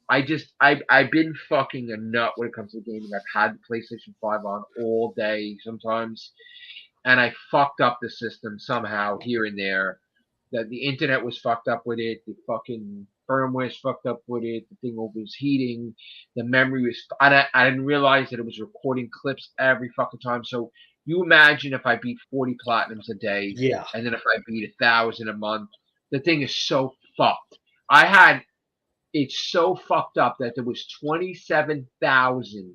I've been fucking a nut when it comes to gaming. I've had the PlayStation 5 on all day sometimes, and I fucked up the system somehow here and there. That the internet was fucked up with it, the fucking firmware's fucked up with it, the thing was heating, the memory was. I didn't realize that it was recording clips every fucking time. So you imagine if I beat 40 platinums a day, Yeah. and then if I beat 1,000 a month, the thing is so fucked. I had it's so fucked up that there was 27,000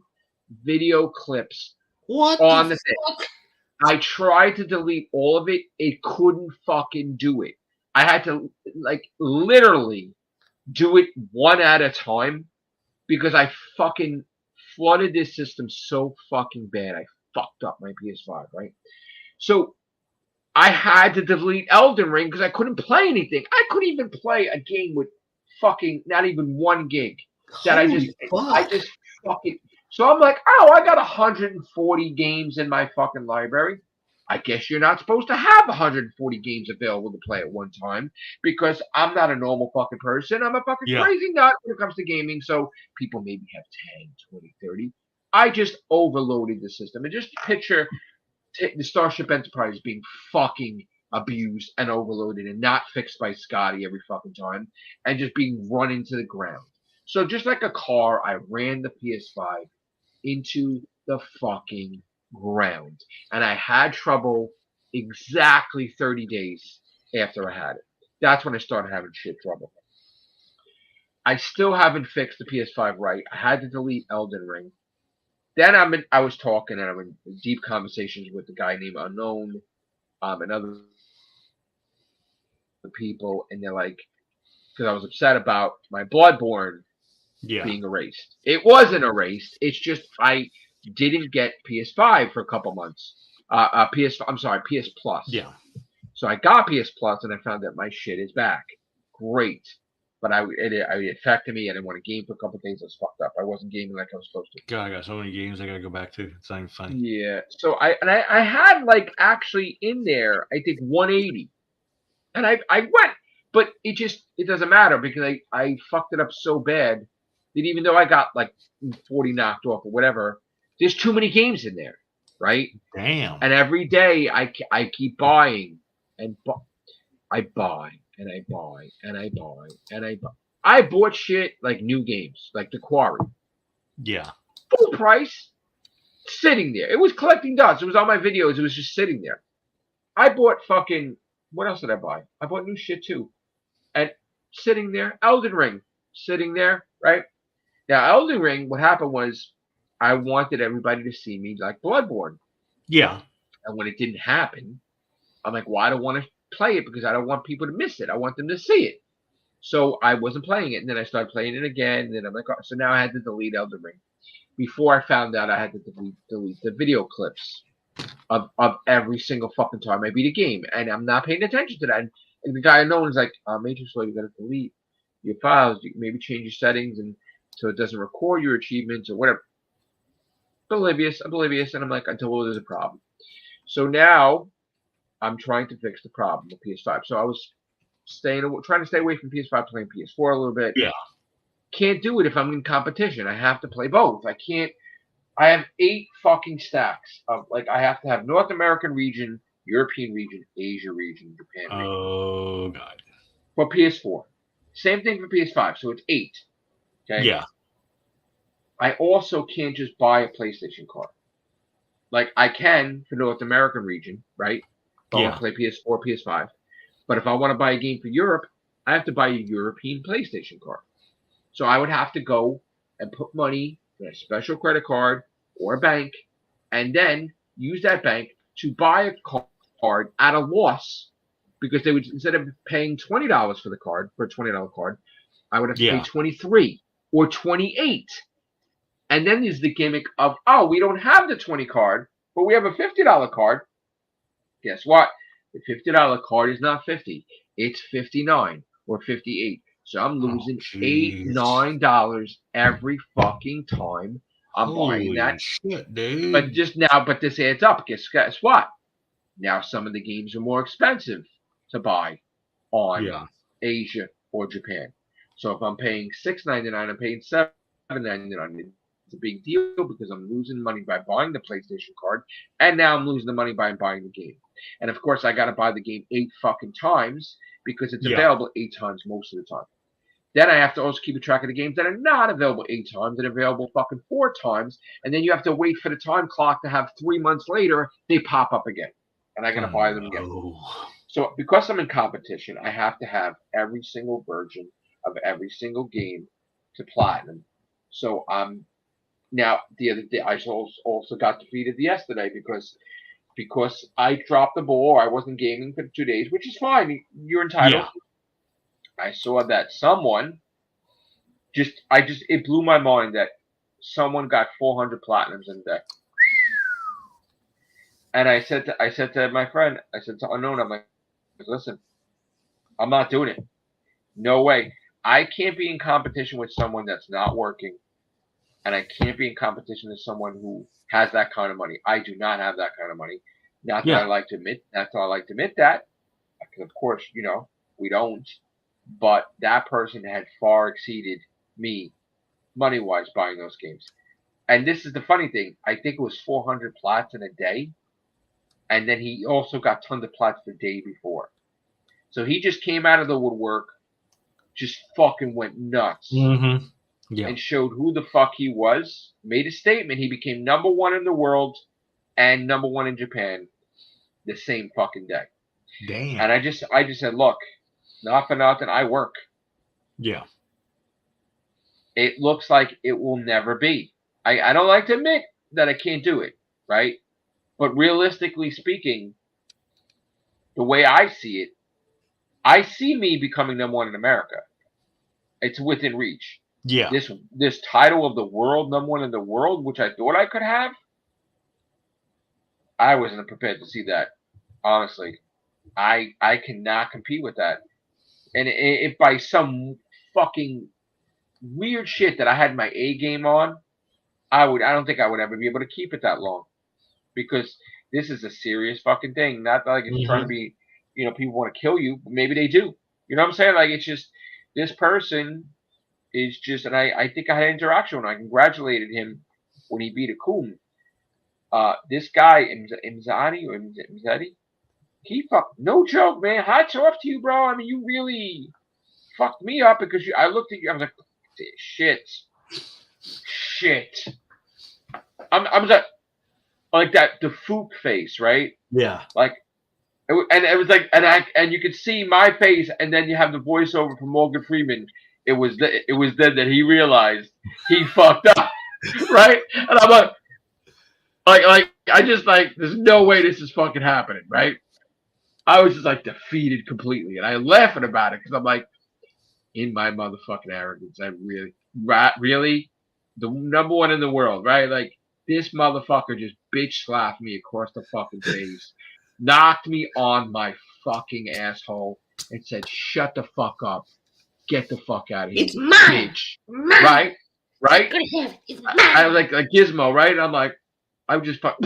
video clips What on the the thing. fuck? I tried to delete all of it. It couldn't fucking do it. I had to like literally do it one at a time because I fucking flooded this system so fucking bad. I fucked up my PS5, right? So I had to delete Elden Ring because I couldn't play anything. I couldn't even play a game with fucking not even 1 gig. That Holy I fuck. just fucking. So I'm like, oh, I got 140 games in my fucking library. I guess you're not supposed to have 140 games available to play at one time because I'm not a normal fucking person. I'm a fucking Yeah. crazy nut when it comes to gaming. So people maybe have 10, 20, 30. I just overloaded the system. And just picture the Starship Enterprise being fucking abused and overloaded and not fixed by Scotty every fucking time and just being run into the ground. So just like a car, I ran the PS5 into the fucking ground. And I had trouble exactly 30 days after I had it. That's when I started having shit trouble. I still haven't fixed the PS5 right. I had to delete Elden Ring. Then I was talking and I'm in deep conversations with a guy named Unknown, and other people, and they're like, because I was upset about my Bloodborne Yeah. being erased. It wasn't erased. It's just I didn't get PS5 for a couple months. PS Plus. Yeah. So I got PS Plus and I found that my shit is back. Great. But it affected me. I didn't want to game for a couple of days. I was fucked up. I wasn't gaming like I was supposed to. God, I got so many games I gotta go back to. It's not even funny. Yeah. So I had like actually in there, I think 180. And I went, but it doesn't matter because I fucked it up so bad that even though I got like 40 knocked off or whatever, there's too many games in there, right? Damn. And every day I keep buying and I buy and I buy and I buy and I buy. I bought shit like new games, like The Quarry, Yeah. full price, sitting there. It was collecting dust. It was on my videos. It was just sitting there. I bought fucking. What else did I buy? I bought new shit too. And sitting there, Elden Ring, sitting there, right? Now, Elden Ring, what happened was I wanted everybody to see me like Bloodborne. Yeah. And when it didn't happen, I'm like, well, I don't want to play it because I don't want people to miss it. I want them to see it. So I wasn't playing it. And then I started playing it again. And then I'm like, oh, so now I had to delete Elden Ring. Before I found out I had to delete the video clips of every single fucking time I beat a game. And I'm not paying attention to that. And the guy I know is like, Matrix Floyd, you got to delete your files. You maybe change your settings and so it doesn't record your achievements or whatever. I'm oblivious. And I'm like, until there's a problem. So now I'm trying to fix the problem with PS5. So I was trying to stay away from PS5, playing PS4 a little bit. Yeah. Can't do it if I'm in competition. I have to play both. I can't. I have 8 fucking stacks of I have to have North American region, European region, Asia region, Japan region Oh God. for PS4. Same thing for PS5. So it's 8. Okay. Yeah. I also can't just buy a PlayStation card. Like I can for North American region, right? If I want to play PS4, PS5. But if I want to buy a game for Europe, I have to buy a European PlayStation card. So I would have to go and put money in a special credit card or a bank, and then use that bank to buy a card at a loss, because they would, instead of paying $20 for the card, for a $20 card, I would have to pay 23 or 28. And then there's the gimmick of, oh, we don't have the 20 card, but we have a $50 card. Guess what? The $50 card is not 50. It's 59 or 58. So I'm losing $8, $9 every fucking time I'm buying that. Shit, dude. But this adds up. Guess what? Now some of the games are more expensive to buy on Asia or Japan. So if I'm paying $6.99, I'm paying $7.99. It's a big deal because I'm losing money by buying the PlayStation card, and now I'm losing the money by buying the game. And of course, I got to buy the game 8 fucking times because it's available 8 times most of the time. Then I have to also keep a track of the games that are not available 8 times, that are available fucking 4 times, and then you have to wait for the time clock to have 3 months later they pop up again, and I got to buy them again. So because I'm in competition, I have to have every single version of every single game to platinum. So now the other day I also got defeated yesterday because I dropped the ball. I wasn't gaming for 2 days, which is fine. You're entitled. I saw that someone it blew my mind that someone got 400 platinums in the deck. And I said to my friend, I said to Unknown, I'm like, listen, I'm not doing it. No way. I can't be in competition with someone that's not working. And I can't be in competition with someone who has that kind of money. I do not have that kind of money. Not that I like to admit. That's all I like to admit that. Because of course, we don't. But that person had far exceeded me money-wise buying those games. And this is the funny thing. I think it was 400 plats in a day. And then he also got tons of plats the day before. So he just came out of the woodwork, just fucking went nuts. Mm-hmm. Yeah. And showed who the fuck he was, made a statement. He became #1 in the world and #1 in Japan the same fucking day. Damn. And I just said, look, not for nothing, I work. Yeah. It looks like it will never be. I don't like to admit that I can't do it, right? But realistically speaking, the way I see it, I see me becoming #1 in America. It's within reach. Yeah. This title of the world, #1 in the world, which I thought I could have, I wasn't prepared to see that. Honestly, I cannot compete with that. And if by some fucking weird shit that I had my A game on, I don't think I would ever be able to keep it that long, because this is a serious fucking thing. Not like it's trying to be, people want to kill you, but maybe they do. You know what I'm saying? Like, it's just, this person is just, and I think I had an interaction when I congratulated him when he beat Akun. This guy, Imzadi, he fucked, no joke, man. Hats off to you, bro. I mean, you really fucked me up because I looked at you. I was like, shit. I'm like that Defook face, right? Yeah. Like, and it was like, and you could see my face, and then you have the voiceover from Morgan Freeman. It was then that he realized he fucked up, right? And I'm like I just like, there's no way this is fucking happening, right? I was just like defeated completely, and I laughing about it because I'm like, in my motherfucking arrogance, I really the #1 in the world, right? Like, this motherfucker just bitch slapped me across the fucking face, knocked me on my fucking asshole, and said, "Shut the fuck up, get the fuck out of here, It's mine, bitch." mine. Right? It's mine. I was like Gizmo, right? I'm like, I would just fuck.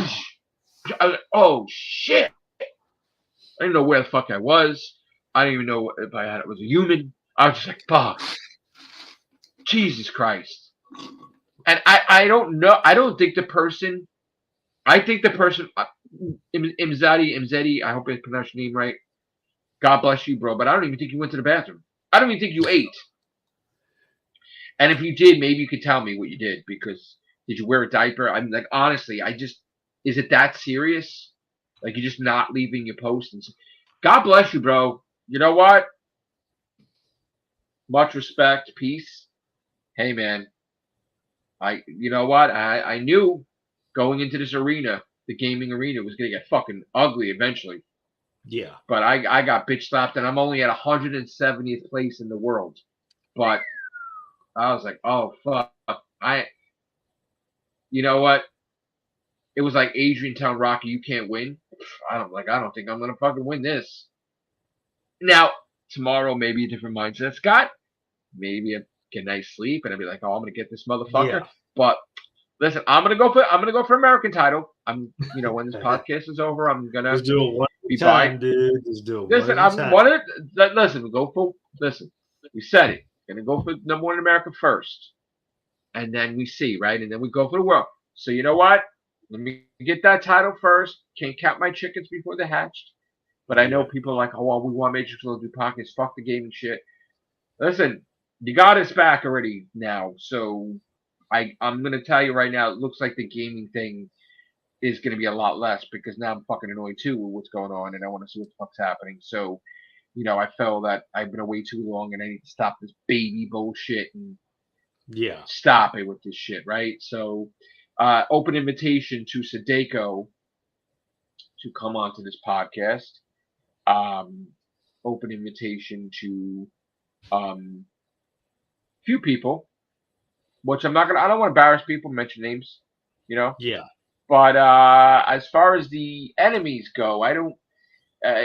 I was like, oh shit! I didn't know where the fuck I was. I didn't even know if it was a human. I was just like, fuck, Jesus Christ! And I don't know. I don't think the person. I think the person, Imzadi. I hope I pronounced your name right. God bless you, bro. But I don't even think you went to the bathroom. I don't even think you ate. And if you did, maybe you could tell me what you did, because did you wear a diaper? I'm like, honestly, is it that serious? Like, you're just not leaving your post? And God bless you, bro. You know what? Much respect, peace. Hey, man. You know what? I knew going into this arena, the gaming arena, was gonna get fucking ugly eventually. Yeah. But I got bitch slapped, and I'm only at 170th place in the world. But I was like, oh fuck. You know what? It was like Adrian telling Rocky, you can't win. I don't think I'm gonna fucking win this. Now, tomorrow maybe a different mindset, Scott. Maybe I get a nice sleep and I'd be like, oh, I'm gonna get this motherfucker. Yeah. But listen, I'm gonna go for American title. When this podcast is over, I'm gonna Just do it one be time, dude. Just do it Listen, one time. Listen. We said it. Gonna go for number one in America first, and then we see, right? And then we go for the world. So you know what? Let me get that title first. Can't count my chickens before they're hatched. But I know people are like, oh, well, we want Matrix to do podcasts. Fuck the game and shit. Listen, you got us back already now. So I'm gonna tell you right now, it looks like the gaming thing is going to be a lot less, because now I'm fucking annoyed too with what's going on, and I want to see what the fuck's happening. So, I felt that I've been away too long, and I need to stop this baby bullshit and stop it with this shit, right? So, open invitation to Sadeko to come onto this podcast. Open invitation to few people, which I don't want to embarrass people, mention names, Yeah. But as far as the enemies go, I don't.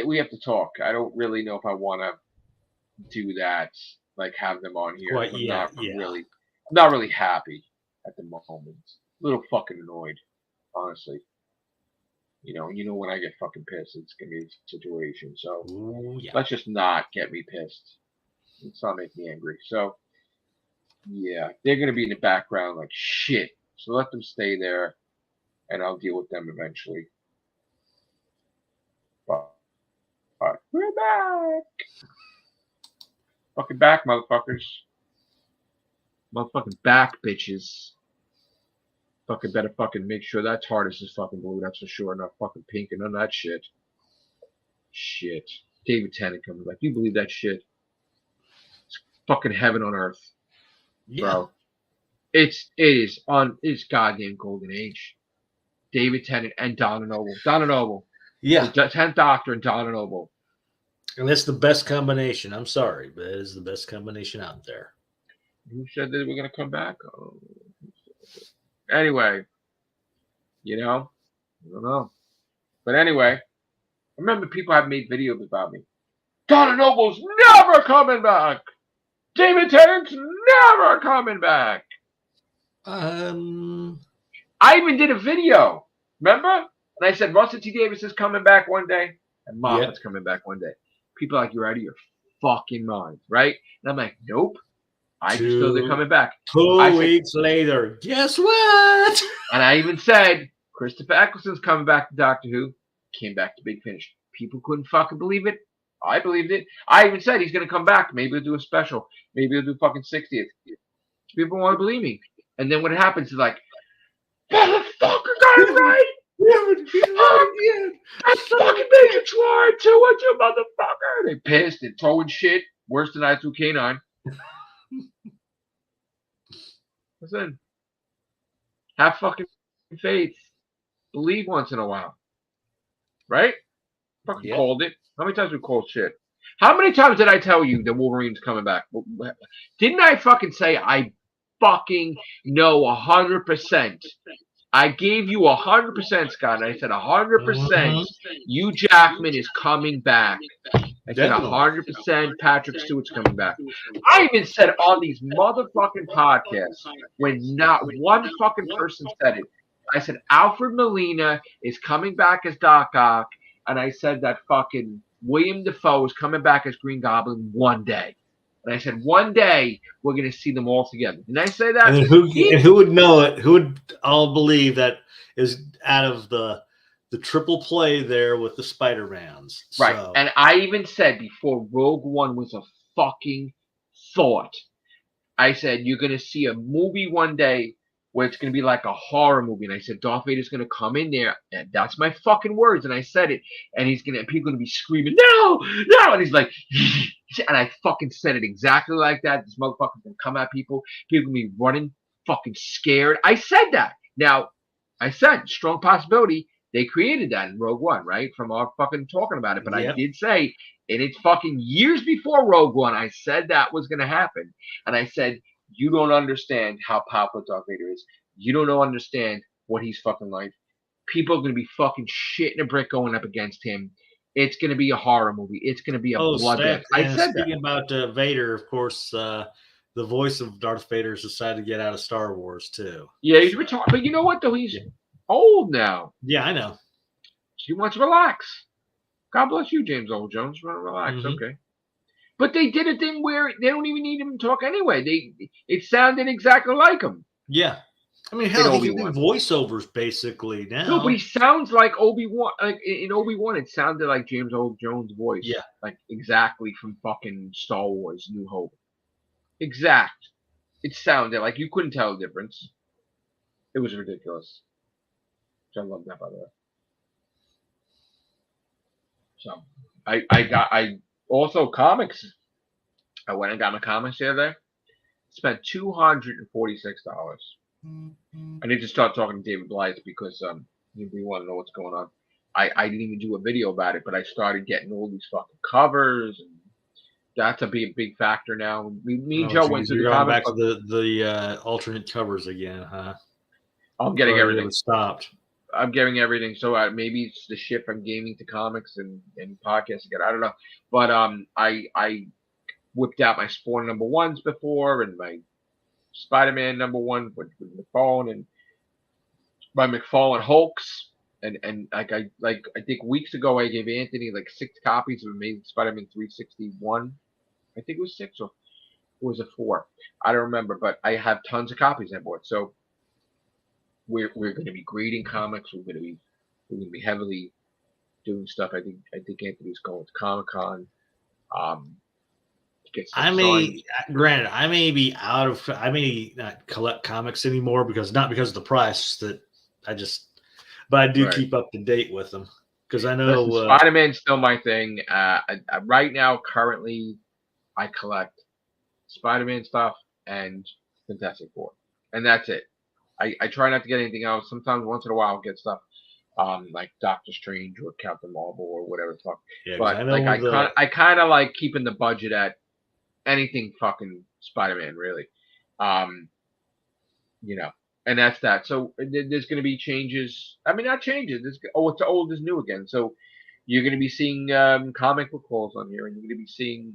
We have to talk. I don't really know if I want to do that. Like, have them on here. Well, I'm not really happy at the moment. A little fucking annoyed, honestly. When I get fucking pissed, it's gonna be a situation. So let's just not get me pissed. Let's not make me angry. So yeah, they're gonna be in the background like shit. So let them stay there, and I'll deal with them eventually. But we're back. Fucking back, motherfuckers. Motherfucking back, bitches. Fucking better fucking make sure that TARDIS is fucking blue, that's for sure. Not fucking pink and none of that shit. Shit. David Tennant coming back. You believe that shit? It's fucking heaven on earth. Yeah. Bro. It's goddamn golden age. David Tennant and Donna Noble. Donna Noble. Yeah. The 10th Doctor and Donna Noble. And it's the best combination. I'm sorry, but it is the best combination out there. Who said that we're going to come back? Oh. Anyway, I don't know. But anyway, I remember people have made videos about me. Donna Noble's never coming back. David Tennant's never coming back. I even did a video. Remember? And I said, Russell T. Davis is coming back one day, and Moffat's coming back one day. People are like, you're out of your fucking mind, right? And I'm like, nope. I just know they're coming back. 2 weeks later, guess what? And I even said, Christopher Eccleston's coming back to Doctor Who. Came back to Big Finish. People couldn't fucking believe it. I believed it. I even said he's going to come back. Maybe he'll do a special. Maybe he'll do fucking 60th. People want to believe me. And then what happens is like, motherfucker got it right. That's fucking Matrix War 2 and 2, motherfucker. They pissed and throwing shit. Worse than I2K9. Listen, have fucking faith. Believe once in a while. Right? Fucking called it. How many times we called shit? How many times did I tell you that Wolverine's coming back? Didn't I fucking say I fucking know 100%? I gave you 100%, Scott. And I said 100% Hugh Jackman is coming back. I said 100% Patrick Stewart's coming back. I even said on these motherfucking podcasts, when not one fucking person said it, I said Alfred Molina is coming back as Doc Ock, and I said that fucking William Dafoe is coming back as Green Goblin one day. And I said one day we're gonna see them all together. Didn't I say that? And then who would know it? Who would all believe that is out of the triple play there with the Spider-Mans? Right. So, And I even said before Rogue One was a fucking thought, I said, you're going to see a movie one day where it's going to be like a horror movie. And I said, Darth Vader's going to come in there. And that's my fucking words. And I said it. And people are going to be screaming, no, no. And he's like, and I fucking said it exactly like that. This motherfucker's going to come at people. People going to be running fucking scared. I said that. Now, I said, strong possibility. They created that in Rogue One, right? From our fucking talking about it. But Yep. I did say, and it's fucking years before Rogue One, I said that was going to happen. And I said, you don't understand how powerful Darth Vader is. You don't understand what he's fucking like. People are going to be fucking shitting a brick going up against him. It's going to be a horror movie. It's going to be a bloodbath. I said that. Speaking about Vader, of course, the voice of Darth Vader has decided to get out of Star Wars, too. Yeah, he's retired. But you know what, though? He's old now. Yeah, I know. He wants to relax. God bless you, James Earl Jones. Relax, okay. But they did a thing where they don't even need him to talk anyway. It sounded exactly like him. Yeah. I mean, hell, he can do Obi-Wan. voiceovers basically now. No, but he sounds like Obi-Wan. Like in Obi-Wan, it sounded like James Earl Jones' voice. Yeah. Like exactly from fucking Star Wars, New Hope. Exact. It sounded like you couldn't tell the difference. It was ridiculous. So I love that, by the way. So I also comics. I went and got my comics the other day. Spent $246. I need to start talking to David Blythe because we want to know what's going on. I didn't even do a video about it, but I started getting all these fucking covers, and that's a big factor now. Me and Joe went to the going back comic. to the alternate covers again, huh? I'm getting Or everything. it stopped. I'm getting everything. So maybe it's the shift from gaming to comics and podcasts again. I don't know. But I whipped out my Spawn #1s before and my Spider-Man #1 with McFarlane and my McFarlane Hulks. And I think weeks ago I gave Anthony like 6 copies of Amazing Spider-Man 361. I think it was 6 or was it 4? I don't remember, but I have tons of copies I bought. So we're going to be grading comics. We're going to be heavily doing stuff. I think Anthony's going to Comic-Con. Granted, I may be I may not collect comics anymore not because of the price but I do keep up to date with them because I know Spider-Man's still my thing. Right now, currently, I collect Spider-Man stuff and Fantastic Four, and that's it. I try not to get anything else. Sometimes once in a while I'll get stuff like Doctor Strange or Captain Marvel or whatever the fuck. Yeah, but I kind of like keeping the budget at anything fucking Spider-Man, really. And that's that. So there's going to be changes. I mean, not changes. It's old is new again. So you're going to be seeing comic book calls on here, and you're going to be seeing.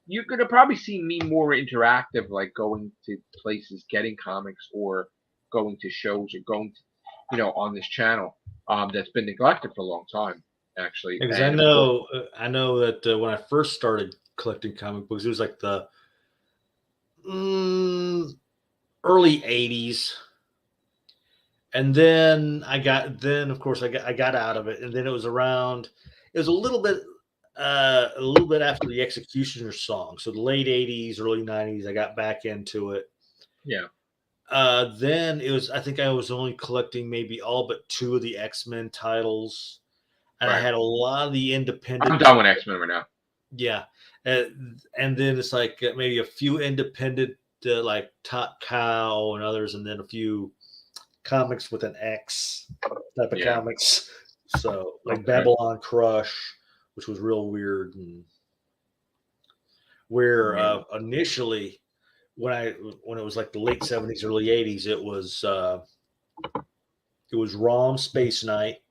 You're going to probably see me more interactive, like going to places, getting comics, or going to shows, or going to, on this channel that's been neglected for a long time, actually. Because I know that when I first started collecting comic books, it was like the early 80s. And then I got out of it. And then it was a little bit after the Executioner song. So the late 80s, early 90s, I got back into it. Yeah. Then I think I was only collecting maybe all but 2 of the X-Men titles. And I had a lot of the independent. I'm done with X-Men right now. Yeah. And then it's like maybe a few independent like Top Cow and others, and then a few comics with an X type of comics. So like Babylon Crush, which was real weird, and where initially when it was like the late 70s, early 80s, it was Rom Space Knight,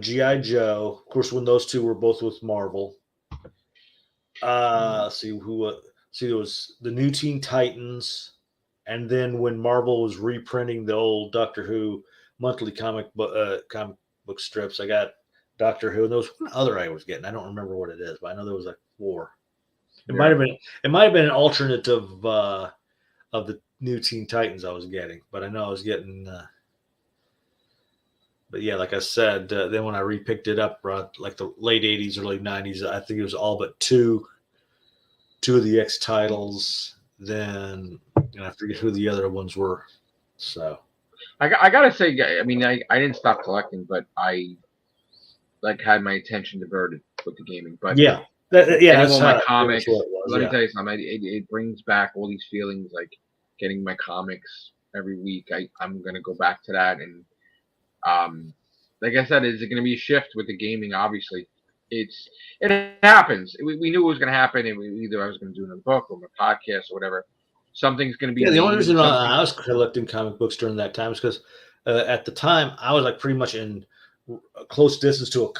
G.I. Joe, of course, when those 2 were both with Marvel. There was the New Teen Titans, And then when Marvel was reprinting the old Doctor Who monthly comic book strips, I got Doctor Who. And there was one other I was getting. I don't remember what it is, but I know there was like 4. It Yeah. might have been. It might have been an alternate of the new Teen Titans I was getting, but I know I was getting. But yeah, like I said, then when I repicked it up, like the late '80s, early '90s, I think it was all but two of the X titles. Then I forget who the other ones were. So I gotta say, I mean, I didn't stop collecting, but I like had my attention diverted with the gaming. But yeah, getting that's all how my it comics. was, was, Let me yeah. tell you something. It brings back all these feelings, like getting my comics every week. I'm gonna go back to that, and like I said, is it gonna be a shift with the gaming? Obviously, it happens. We knew it was gonna happen, and either I was gonna do another book or my podcast or whatever. Something's gonna be. Yeah, the only named, reason something- I was collecting comic books during that time is because at the time I was like pretty much in close distance to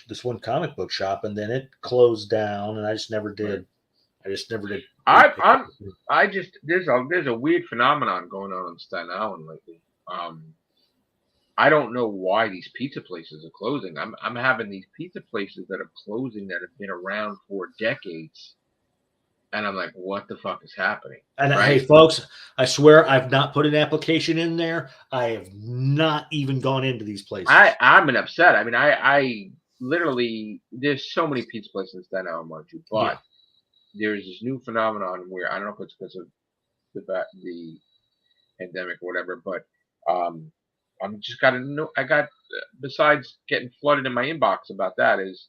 this one comic book shop, and then it closed down, and I just never did. I just never did. There's a weird phenomenon going on in Staten Island lately. I don't know why these pizza places are closing. I'm having these pizza places that are closing that have been around for decades, and I'm like, what the fuck is happening? And Right? hey, folks, I swear I've not put an application in there. I have not even gone into these places. I'm an upset. I mean, I literally there's so many pizza places in Staten Island, mind you, but there's this new phenomenon where I don't know if it's because of the pandemic or whatever, but I'm just got to know. I got besides getting flooded in my inbox about that is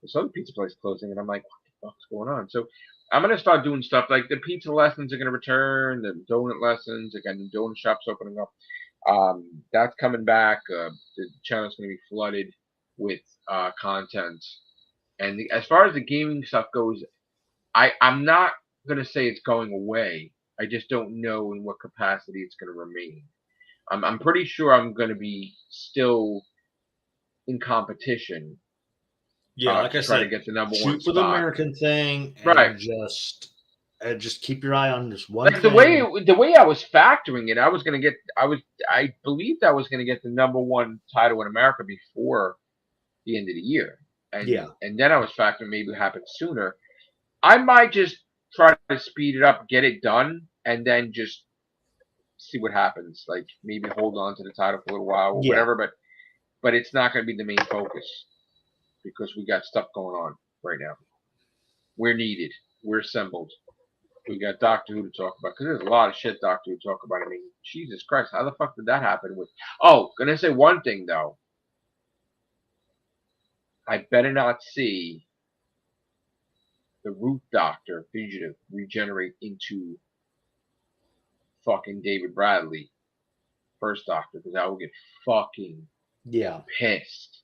this other pizza place closing, and I'm like, what the fuck's going on? So I'm gonna start doing stuff like the pizza lessons are gonna return, the donut lessons. I got new donut shops opening up. That's coming back. The channel's gonna be flooded with content, and as far as the gaming stuff goes, I'm not gonna say it's going away. I just don't know in what capacity it's gonna remain. I'm pretty sure I'm gonna be still in competition. Yeah, like to I try to said, get the number one shoot for the spot. American thing, and Right. just keep your eye on this one Like thing. the way I was factoring it, I believed I was gonna get the number one title in America before the end of the year. And and then I was factoring maybe it happen sooner. I might just try to speed it up, get it done, and then just see what happens. Like maybe hold on to the title for a little while or whatever, but it's not gonna be the main focus because we got stuff going on right now. We're needed. We're assembled. We got Doctor Who to talk about because there's a lot of shit Doctor Who to talk about. I mean, Jesus Christ, how the fuck did that happen? Gonna say one thing though. I better not see the Root Doctor fugitive regenerate into fucking David Bradley, First Doctor, because I will get fucking pissed.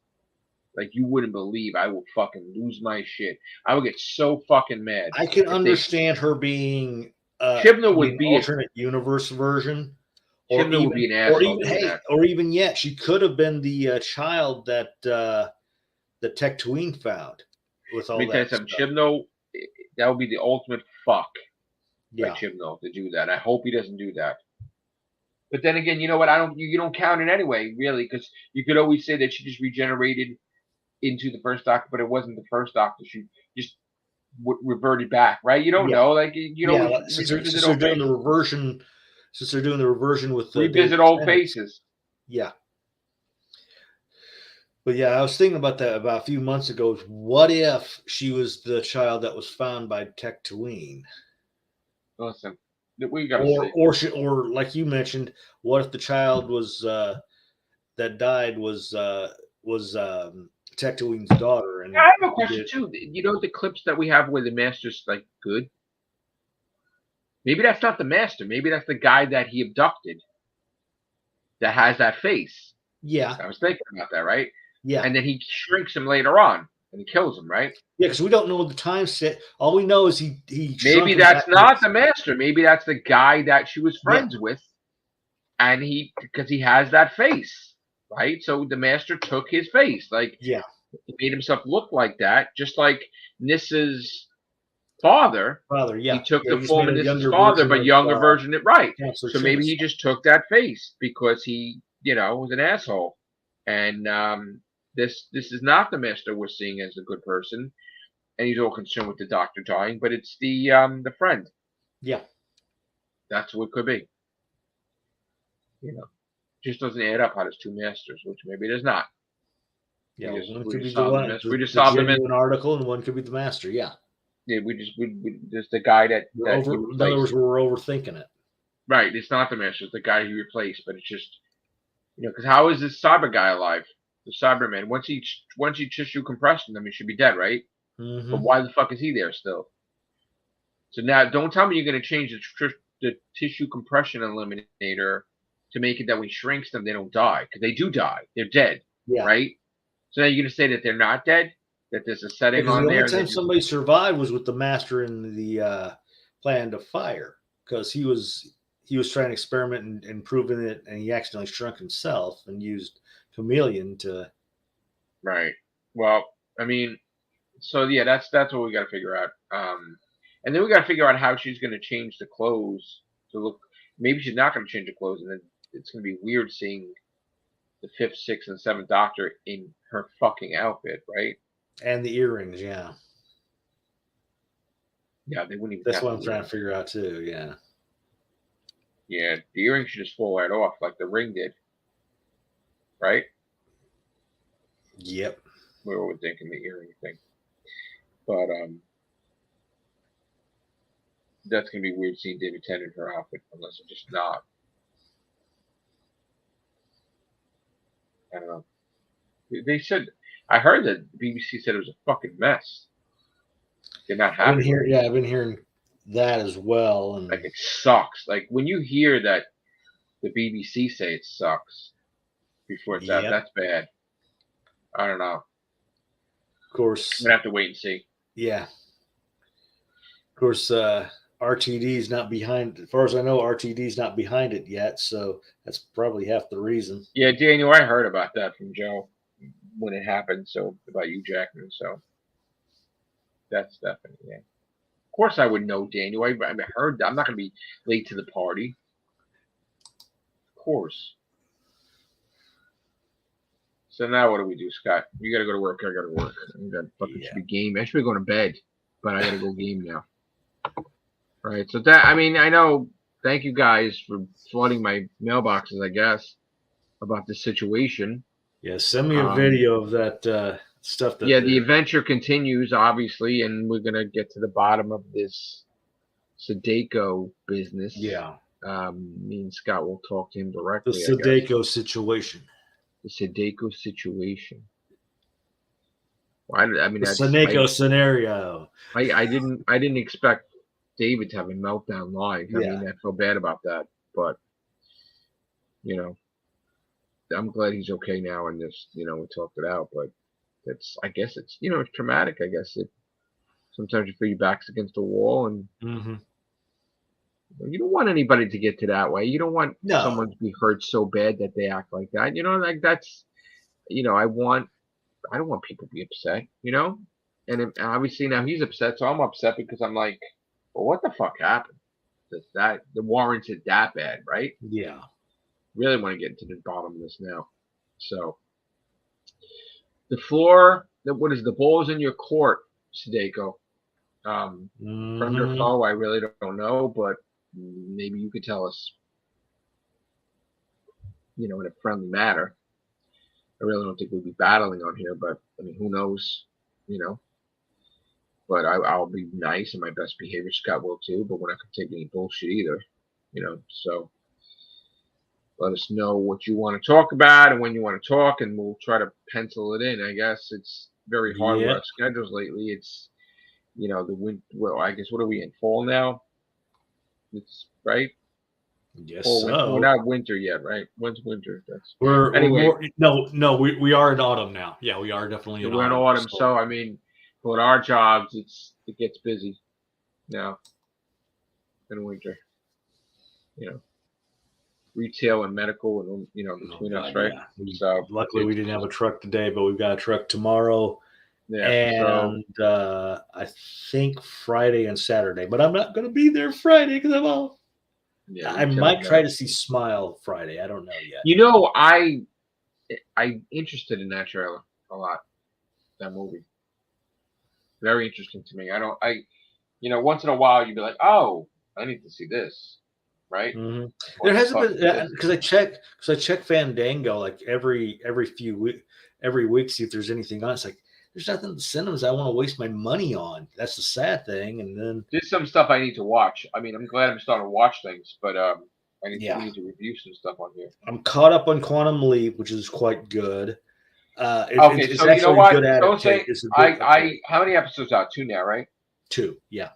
Like you wouldn't believe. I will fucking lose my shit. I would get so fucking mad. I can understand her being Chibnall would an be alternate universe version. Chibnall would be an asshole. Or even yet, she could have been the child that the Tectween found with all that stuff. Chibnall, that would be the ultimate fuck by Yeah. Chibnall to do that. I hope he doesn't do that. But then again, you know what? You don't count it anyway, really, because you could always say that she just regenerated into the First Doctor, but it wasn't the First Doctor. She just reverted back, right? You don't know, like Since they're doing the reversion with the revisit old faces. Yeah. But yeah, I was thinking about that about a few months ago. What if she was the child that was found by Tectween? Listen, we got to see. Or like you mentioned, what if the child was that died was Tectween's daughter? And I have a question too. You know the clips that we have where the Master's like good? Maybe that's not the Master. Maybe that's the guy that he abducted that has that face. Yeah. I was thinking about that, right? Yeah. And then he shrinks him later on and he kills him, right? Yeah, because we don't know the time set. All we know is he maybe that's not the Master. Maybe that's the guy that she was friends with. And because he has that face, right? So the Master took his face. Like, he made himself look like that, just like Nissa's father. Father, yeah. He took Yeah, the just form made of a this younger father, version but of, younger version it right. Counselor So maybe he Chase. just took that face because he, was an asshole. And this is not the master we're seeing as a good person, and he's all concerned with the doctor dying, but it's the friend. Yeah. That's what it could be. Just doesn't add up how there's two masters, which maybe there's not. Yeah, We just- one we could be just the solved the one, mess- the, we just the solved the genuine article, and one could be the master. Yeah. Yeah, we just the guy that We're that over, he in other replaced. words, we're overthinking it. Right, it's not the master, it's the guy he replaced, but it's just because how is this cyber guy alive? The Cyberman. Once he tissue compressed him, he should be dead, right? Mm-hmm. But why the fuck is he there still? So now, don't tell me you're going to change the tissue compression eliminator to make it that when he shrinks them, they don't die. Because they do die. They're dead, Yeah. right? So now you're going to say that they're not dead? That there's a setting Because on the there? only time somebody survived was with the master in the plan to fire, because he was trying to experiment and proving it, and he accidentally shrunk himself and used Chameleon to. Right. Well, so yeah, that's what we got to figure out. And then we got to figure out how she's going to change the clothes to look. Maybe she's not going to change the clothes, and then it's going to be weird seeing the 5th, 6th, and 7th Doctor in her fucking outfit, right? And the earrings, yeah. Yeah, they wouldn't even. That's have what the I'm trying to earrings. figure out too. Yeah. Yeah, the earrings should just fall right off like the ring did, right? Yep. We were thinking the earring thing, but that's gonna be weird seeing David Tennant in her outfit unless it's just not. I don't know. They said I heard that BBC said it was a fucking mess. They're not happy. I've been hearing that as well, and Like it sucks. Like when you hear that the BBC say it sucks before it's out, Yep. that's bad. I don't know. of course, I'm gonna have to wait and see. yeah. Of course, RTD's not behind. As far as I know, RTD's not behind it yet, so that's probably half the reason. Yeah, Daniel, I heard about that from Joe when it happened. So about you, Jackman. So that's definitely yeah. Of course, I would know Daniel. I heard that. I'm not gonna be late to the party. Of course. So now what do we do, Scott? You gotta go to work. I gotta work. I got fucking should be game. I should be going to bed, but I gotta go game now. Right. So that I know. Thank you guys for flooding my mailboxes. I guess about this situation. Yeah, send me a video of that stuff. That the adventure continues, obviously, and we're gonna get to the bottom of this Sadeko business. Yeah. Me and Scott will talk to him The directly. Sadeko situation. The Sadeko situation. Well, The Sadeko scenario. I didn't expect David to have a meltdown live. I Yeah. mean, I feel bad about that, but I'm glad he's okay now, and this, we talked it out. But I guess it's, it's traumatic. I guess sometimes you feel your back's against the wall, and you don't want anybody to get to that way. You don't want someone to be hurt so bad that they act like that. Like that's, I don't want people to be upset. And obviously now he's upset, so I'm upset because I'm like, well, what the fuck happened? That the warrants it that bad, right? Yeah. Really want to get into the bottom of this now. So the floor, what is the ball's in your court, Sadeko? Friend or foe, I really don't know, but maybe you could tell us, in a friendly manner. I really don't think we'll be battling on here, but who knows, But I'll be nice and my best behavior. Scott will too, but we're not going to take any bullshit either, So let us know what you want to talk about and when you want to talk, and we'll try to pencil it in. I guess it's very hard with our schedules lately. It's, the winter. Well, I guess what are we in? Fall now? It's right. Yes, so. We're not winter yet, right? When's winter? That's we're no, we are in autumn now. Yeah, we are definitely in we're in autumn. So for our jobs, it gets busy now in winter. Retail and medical, and between us, right? Yeah. So luckily we didn't have a truck today, but we've got a truck tomorrow, Yeah. So and I think Friday and Saturday, but I'm not going to be there Friday because I'm off. yeah, I you tell might me try that. to see Smile Friday. I don't know yet. You know, I'm interested in that trailer a lot. That movie, very interesting to me. Once in a while you'd be like, oh, I need to see this, right? Mhm. Or There the hasn't fuck been is this? because I check Fandango like every few every week, see if there's anything on. It's like there's nothing in the cinemas I want to waste my money on. That's the sad thing. And then There's some stuff I need to watch. I mean, I'm glad I'm starting to watch things, but we yeah, need to review some stuff on here. I'm caught up on Quantum Leap, which is quite good. Okay, It's so you know actually a what? good Don't say adaptation. It's a good how many episodes out? 2 now, right? 2. Yeah.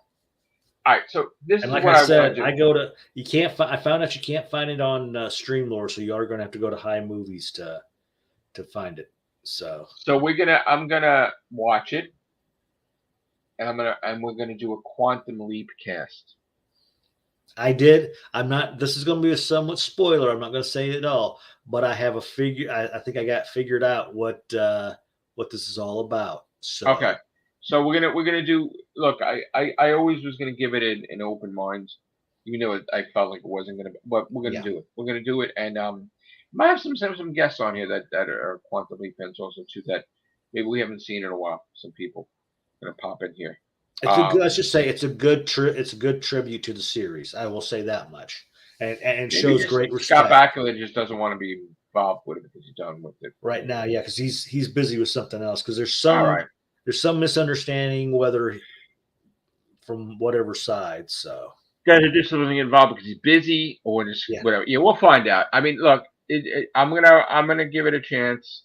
All right, so this And is like what I I want said, to do. I go to you can't. I found out you can't find it on Streamlore, so you are going to have to go to High Movies to find it. So So I'm gonna watch it, and we're gonna do a Quantum Leap cast. I did. I'm not. This is going to be a somewhat spoiler. I'm not going to say it all, but I have a figure. I think I got figured out what this is all about. So Okay, so we're gonna do. Look, I always was gonna give it an open mind. You know, I felt like it wasn't gonna, but we're gonna yeah, do it. We're gonna do it, and might have some guests on here that are Quantum Leap fans also too that maybe we haven't seen in a while. Some people gonna pop in here. it's a good. Let's just say it's a good. It's a good tribute to the series. I will say that much, and Maybe shows just great Scott respect. Bakula just doesn't want to be involved with it because he's done with it Right now, yeah, because he's busy with something else. Because All right. there's some misunderstanding whether from whatever side. So Guys are just living involved because he's busy or just Yeah. whatever. Yeah, we'll find out. I mean, look, I'm gonna give it a chance.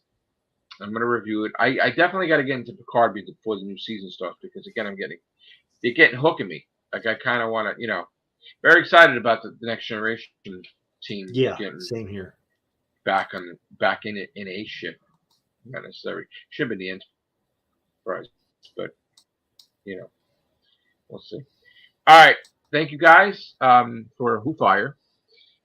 I'm gonna review it. I definitely got to get into Picard before the new season starts because again, you're getting hooking me. Like I kind of want to, very excited about the next generation team yeah, getting same here. back in it in a ship. Not necessarily should be the Enterprise, but we'll see. All right, thank you guys for Who Fire,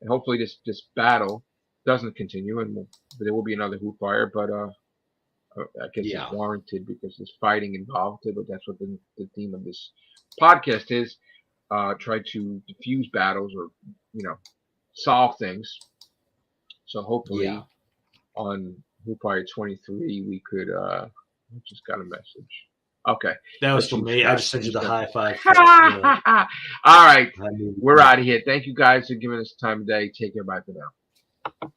and hopefully this battle doesn't continue, and there will be another Who Fire, but I guess Yeah. it's warranted because there's fighting involved. But that's what the theme of this podcast is: try to diffuse battles or solve things. So hopefully Yeah. on Who Fire 23 we could. I just got a message. Okay. That was That's for you, me. Scott. I just sent you the high five. All right. High movie. We're out of here. Thank you guys for giving us the time of day. Take care. Bye for now.